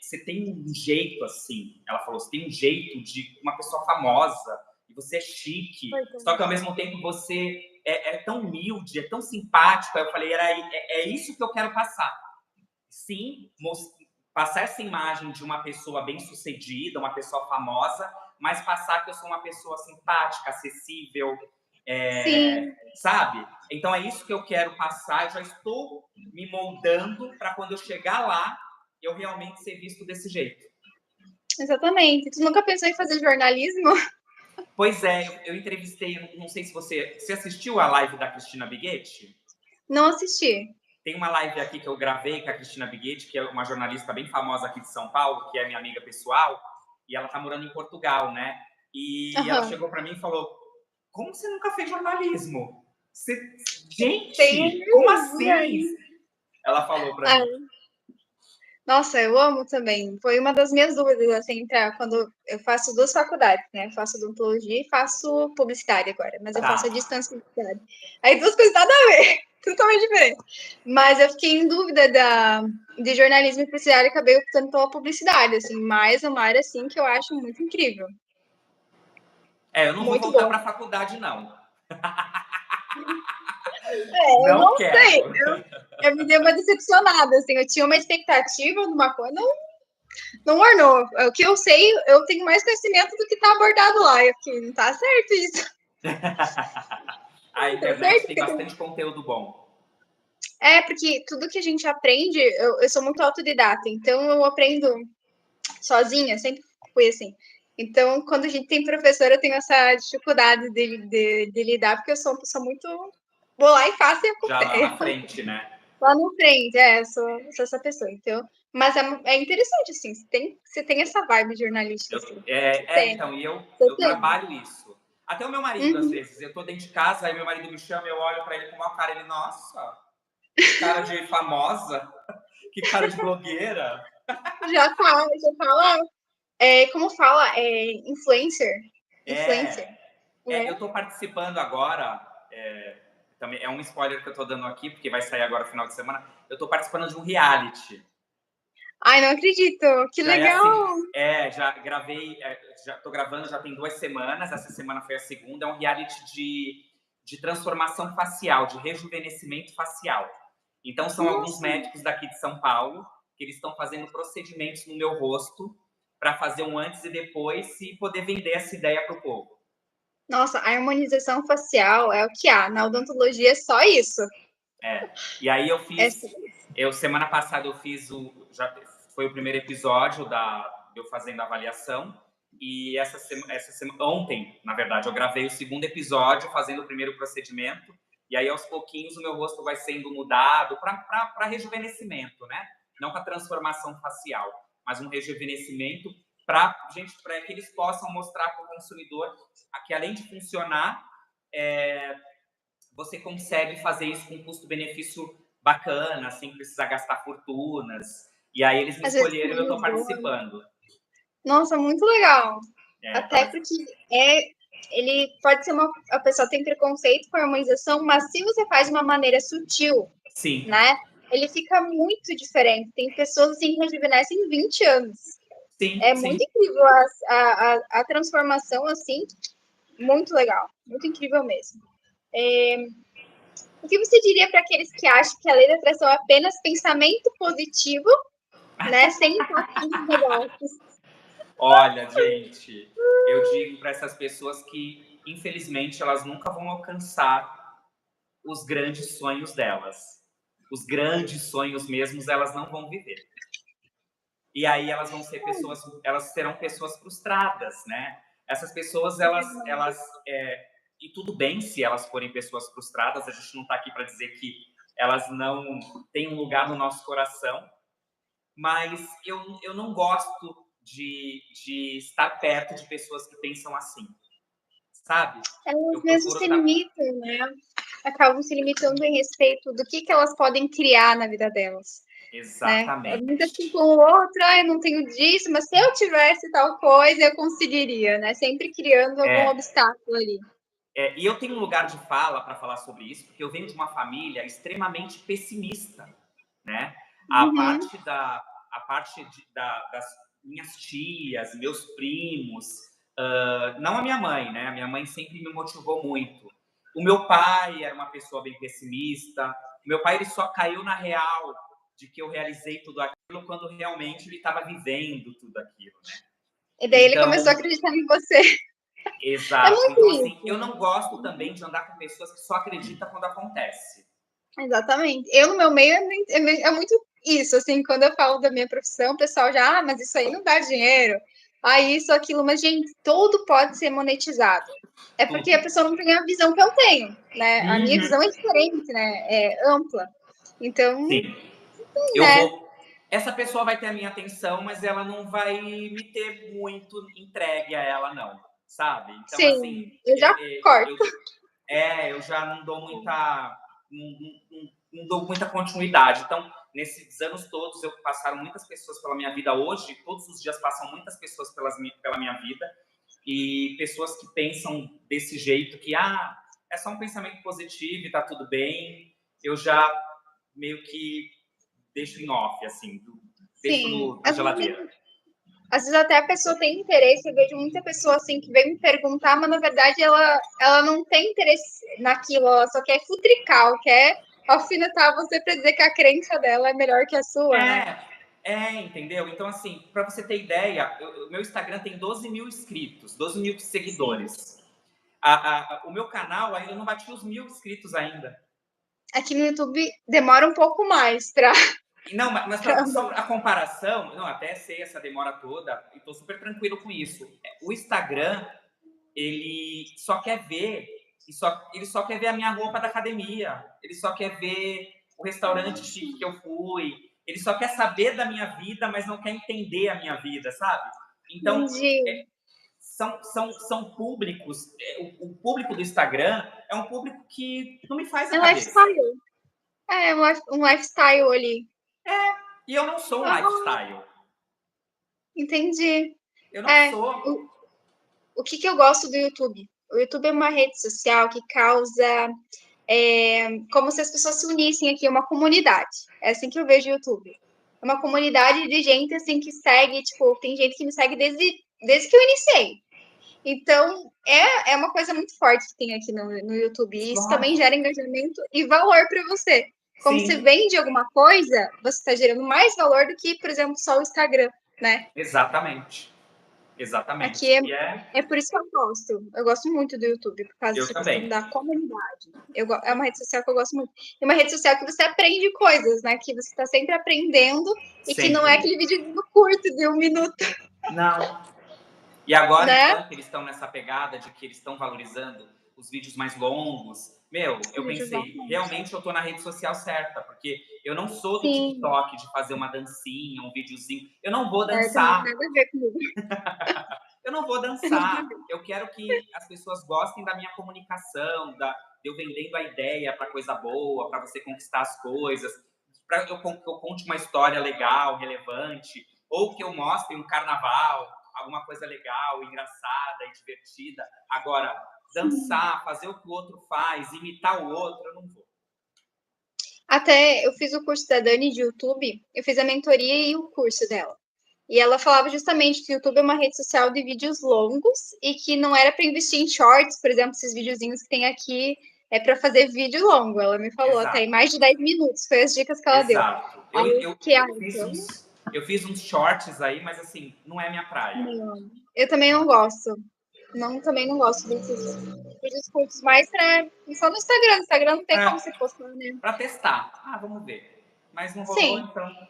S2: você tem um jeito assim, ela falou, você tem um jeito de uma pessoa famosa, e você é chique, só que ao mesmo tempo você é tão humilde, é tão simpático. Aí eu falei, é isso que eu quero passar. Sim, passar essa imagem de uma pessoa bem-sucedida, uma pessoa famosa, mas passar que eu sou uma pessoa simpática, acessível,
S1: Sim,
S2: sabe? Então é isso que eu quero passar. Eu já estou me moldando para quando eu chegar lá, eu realmente ser visto desse jeito.
S1: exatamente. Tu nunca pensou em fazer jornalismo?
S2: Pois é, eu entrevistei, não sei se você assistiu a live da Cristina Biguetti?
S1: Não assisti.
S2: Tem uma live aqui que eu gravei com a Cristina Biguetti, que é uma jornalista bem famosa aqui de São Paulo, que é minha amiga pessoal, e ela tá morando em Portugal, né? E ela
S1: Aham.
S2: chegou para mim e falou: Como você nunca fez jornalismo? Você...
S1: Tem
S2: Gente, como
S1: energia
S2: assim?
S1: aí.
S2: Ela falou para
S1: Ah,
S2: mim.
S1: nossa, eu amo também. Foi uma das minhas dúvidas, assim, quando eu faço duas faculdades, né? Eu faço odontologia e faço publicidade agora, mas eu faço a
S2: Tá.
S1: distância publicidade. Aí duas coisas nada a ver, totalmente diferente. Mas eu fiquei em dúvida de jornalismo e publicidade e acabei optando pela publicidade, assim, mais uma área, assim, que eu acho muito incrível.
S2: Eu não vou
S1: Muito
S2: voltar
S1: bom.
S2: para a faculdade, não.
S1: Eu
S2: Não
S1: não sei,
S2: quero.
S1: eu me dei uma decepcionada, assim, eu tinha uma expectativa de uma coisa, não ornou. O que eu sei, eu tenho mais conhecimento do que está abordado lá. Eu fiquei, não tá certo isso.
S2: A
S1: Tá
S2: internet
S1: certo?
S2: tem bastante conteúdo bom.
S1: Porque tudo que a gente aprende, eu sou muito autodidata, então eu aprendo sozinha, sempre fui, assim. Então, quando a gente tem professora, eu tenho essa dificuldade de lidar, porque eu sou uma pessoa muito... Vou lá e faço e
S2: Já lá na
S1: acontece.
S2: frente, né?
S1: Lá na frente, sou essa pessoa. Então, mas é interessante, assim, você tem essa vibe jornalística, assim. Você tem,
S2: Então, e
S1: você
S2: eu
S1: tem.
S2: trabalho isso. Até o meu marido, às
S1: Uhum.
S2: vezes, eu tô dentro de casa, aí meu marido me chama, eu olho pra ele com uma cara, ele, nossa, que cara de famosa, que cara de blogueira.
S1: Já fala, como fala? Influencer. Influencer.
S2: É,
S1: É.
S2: eu tô participando agora, também é um spoiler que eu tô dando aqui, porque vai sair agora no final de semana, eu tô participando de um reality.
S1: Ai, não acredito. Que
S2: Já é assim,
S1: legal.
S2: já gravei, já tô gravando, já tem 2 semanas, essa semana foi a segunda, é um reality de transformação facial, de rejuvenescimento facial. Então são alguns
S1: Nossa.
S2: médicos daqui de São Paulo, que eles estão fazendo procedimentos no meu rosto para fazer um antes e depois e poder vender essa ideia para o povo.
S1: Nossa, a harmonização facial é o que há. Na odontologia é só isso.
S2: E aí
S1: É,
S2: semana passada eu fiz já foi o primeiro episódio de eu fazendo a avaliação, e ontem, na verdade, eu gravei o segundo episódio fazendo o primeiro procedimento, e aí aos pouquinhos o meu rosto vai sendo mudado para rejuvenescimento, né? Não para transformação facial, mas um rejuvenescimento para que eles possam mostrar para o consumidor que além de funcionar, você consegue fazer isso com um custo-benefício bacana, sem precisar gastar fortunas. E aí eles me
S1: às vezes
S2: escolheram e eu estou
S1: menos dor.
S2: participando.
S1: Nossa, muito legal.
S2: Então,
S1: Até porque ele pode ser a pessoa tem preconceito com a harmonização, mas se você faz de uma maneira sutil,
S2: sim,
S1: né? Ele fica muito diferente. Tem pessoas assim que rejuvenescem em 20 anos.
S2: sim,
S1: É
S2: sim.
S1: muito incrível a transformação, assim, muito legal. Muito incrível mesmo. O que você diria para aqueles que acham que a lei da atração é apenas pensamento positivo, né? Sem impacto nos negócios?
S2: Olha, gente, eu digo para essas pessoas que, infelizmente, elas nunca vão alcançar os grandes sonhos delas. Os grandes sonhos mesmos, elas não vão viver. E aí elas serão pessoas frustradas, né? Essas pessoas, e tudo bem se elas forem pessoas frustradas, a gente não está aqui para dizer que elas não têm um lugar no nosso coração, mas eu não gosto de estar perto de pessoas que pensam assim, sabe?
S1: Elas
S2: Eu
S1: mesmo
S2: procuro
S1: se
S2: estar...
S1: limitam, né? Acabam se limitando em respeito do que elas podem criar na vida delas, né? É muito assim
S2: Exatamente.
S1: com o outro, eu não tenho disso, mas se eu tivesse tal coisa, eu conseguiria, né? Sempre criando algum
S2: É,
S1: obstáculo ali.
S2: e eu tenho um lugar de fala para falar sobre isso, porque eu venho de uma família extremamente pessimista, né? A
S1: Uhum.
S2: parte das minhas tias, meus primos, não a minha mãe, né? A minha mãe sempre me motivou muito. O meu pai era uma pessoa bem pessimista. O meu pai ele só caiu na real de que eu realizei tudo aquilo quando realmente ele estava vivendo tudo aquilo, né?
S1: E daí ele começou a
S2: Então,
S1: acreditar em você. É
S2: exato.
S1: muito
S2: Então, assim, eu
S1: isso.
S2: não gosto também de andar com pessoas que só acreditam quando acontece.
S1: Exatamente. Eu, no meu meio, é muito isso, assim, quando eu falo da minha profissão, o pessoal já, mas isso aí não dá dinheiro. Ah, isso, aquilo, mas, gente, tudo pode ser monetizado. É porque a
S2: Tudo.
S1: pessoa não tem a visão que eu tenho, né? A minha
S2: Uhum.
S1: visão é diferente, né? É ampla. Então,
S2: Sim. Eu
S1: né?
S2: vou. Essa pessoa vai ter a minha atenção, mas ela não vai me ter muito entregue a ela, não. Sabe? Então, assim,
S1: Sim, eu já corto.
S2: eu já não dou muita. Não dou muita continuidade. Então, nesses anos todos, passaram muitas pessoas pela minha vida hoje, todos os dias passam muitas pessoas pela minha vida, e pessoas que pensam desse jeito, que é só um pensamento positivo e tá tudo bem, eu já meio que deixo em off, assim, deixo
S1: Sim.
S2: na geladeira.
S1: Às vezes até a pessoa tem interesse, eu vejo muita pessoa assim que vem me perguntar, mas na verdade ela não tem interesse naquilo, ela só quer futricar, ela quer alfinetar você para dizer que a crença dela é melhor que a sua, né?
S2: Entendeu? Então, assim, para você ter ideia, o meu Instagram tem 12 mil inscritos, 12 mil
S1: Sim.
S2: seguidores. O meu canal ainda não bati os 1.000 inscritos ainda.
S1: Aqui no YouTube demora um pouco mais para
S2: Não, mas só a comparação, não, até sei essa demora toda e tô super tranquilo com isso. O Instagram, ele só quer ver, ele só quer ver a minha roupa da academia, ele só quer ver o restaurante chique que eu fui, ele só quer saber da minha vida, mas não quer entender a minha vida, sabe? Então,
S1: Entendi.
S2: são públicos, o público do Instagram é um público que não me faz a
S1: É
S2: cabeça.
S1: lifestyle. É um lifestyle ali.
S2: E eu não sou um
S1: Ah,
S2: lifestyle.
S1: entendi.
S2: Eu não
S1: É,
S2: sou.
S1: o que eu gosto do YouTube? O YouTube é uma rede social que causa como se as pessoas se unissem aqui, é uma comunidade. É assim que eu vejo o YouTube. É uma comunidade de gente assim que segue, tipo, tem gente que me segue desde que eu iniciei. Então, é uma coisa muito forte que tem aqui no YouTube. E isso também
S2: Lógico.
S1: gera engajamento e valor para você. Como você
S2: Sim,
S1: vende alguma coisa, você está gerando mais valor do que, por exemplo, só o Instagram, né?
S2: exatamente.
S1: Aqui
S2: Exatamente. E
S1: é por isso que eu gosto. Eu gosto muito do YouTube, por causa
S2: eu
S1: dessa questão
S2: também.
S1: da comunidade. É uma rede social que eu gosto muito. É uma rede social que você aprende coisas, né? Que você está sempre aprendendo e que não é
S2: Sempre.
S1: aquele vídeo curto de 1 minuto,
S2: Não. E agora,
S1: né?
S2: então, que eles estão nessa pegada de que eles estão valorizando os vídeos mais longos, meu, eu pensei, realmente eu tô na rede social certa, porque eu não sou do
S1: Sim,
S2: TikTok de fazer uma dancinha, um videozinho. Eu não vou
S1: também
S2: dançar.
S1: nada a ver comigo.
S2: Eu não vou dançar. Eu quero que as pessoas gostem da minha comunicação, de eu vendendo a ideia para coisa boa, para você conquistar as coisas, para que eu conte uma história legal, relevante, ou que eu mostre um carnaval, alguma coisa legal, engraçada e divertida. Agora, dançar, fazer o que o outro faz, imitar o outro, eu não vou.
S1: Até eu fiz o curso da Dani de YouTube, eu fiz a mentoria e o curso dela. E ela falava justamente que o YouTube é uma rede social de vídeos longos e que não era para investir em shorts, por exemplo, esses videozinhos que tem aqui é para fazer vídeo longo. Ela me falou até em
S2: Exato,
S1: mais de 10 minutos, foi as dicas que ela deu.
S2: exato.
S1: Aí eu fiquei, então,
S2: Eu fiz uns shorts aí, mas assim, não é minha praia.
S1: não. Eu também não gosto. Não, também não gosto desses vídeos curtos, mais para só no Instagram. No Instagram não tem como
S2: É,
S1: você postar, né?
S2: para testar. Ah, vamos ver. Mas não rolou,
S1: Sim.
S2: então.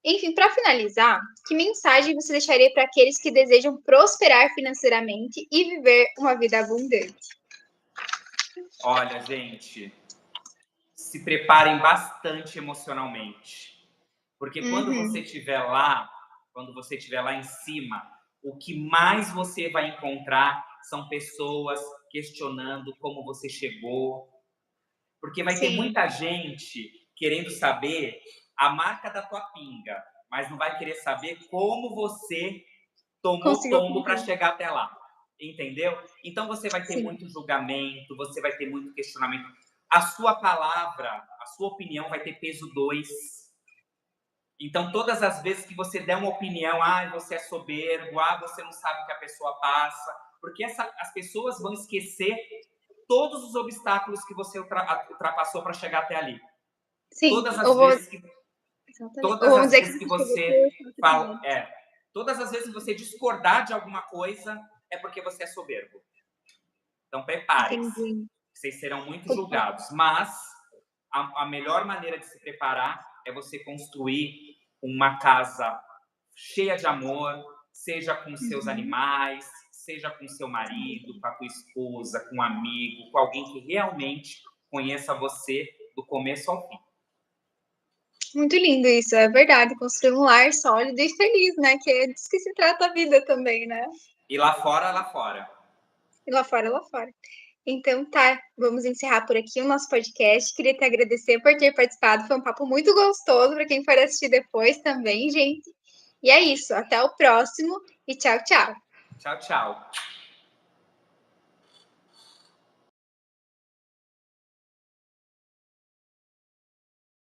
S1: Enfim, para finalizar, que mensagem você deixaria para aqueles que desejam prosperar financeiramente e viver uma vida abundante?
S2: Olha, gente, se preparem bastante emocionalmente. Porque
S1: Uhum.
S2: quando você estiver lá em cima, o que mais você vai encontrar são pessoas questionando como você chegou. Porque vai ter
S1: Sim,
S2: muita gente querendo saber a marca da tua pinga, mas não vai querer saber como você tomou
S1: conseguiu
S2: tombo para
S1: comprar.
S2: chegar até lá. Entendeu? Então você vai ter
S1: Sim,
S2: muito julgamento, você vai ter muito questionamento. A sua palavra, a sua opinião vai ter peso 2. Então, todas as vezes que você der uma opinião, ah, você é soberbo, ah, você não sabe o que a pessoa passa, porque as pessoas vão esquecer todos os obstáculos que você ultrapassou para chegar até ali.
S1: sim.
S2: Todas
S1: Ou
S2: as
S1: vou,
S2: vezes que
S1: exatamente. Ou
S2: todas
S1: vamos
S2: as
S1: dizer que
S2: vezes que
S1: você chegou
S2: você
S1: por
S2: fala,
S1: facilidade.
S2: todas as vezes que você discordar de alguma coisa é porque você é soberbo. Então preparem-se,
S1: Entendi.
S2: vocês serão muito
S1: Concordo.
S2: julgados, mas a melhor maneira de se preparar é você construir uma casa cheia de amor, seja com seus
S1: Uhum.
S2: animais, seja com seu marido, com a tua esposa, com um amigo, com alguém que realmente conheça você do começo ao fim.
S1: Muito lindo isso, é verdade. Construir um lar sólido e feliz, né? Que é disso que se trata a vida também, né?
S2: E lá fora, lá fora.
S1: E lá fora, lá fora. Então tá, vamos encerrar por aqui o nosso podcast. Queria te agradecer por ter participado. Foi um papo muito gostoso para quem for assistir depois também, gente. E é isso. Até o próximo e tchau, tchau.
S2: Tchau, tchau.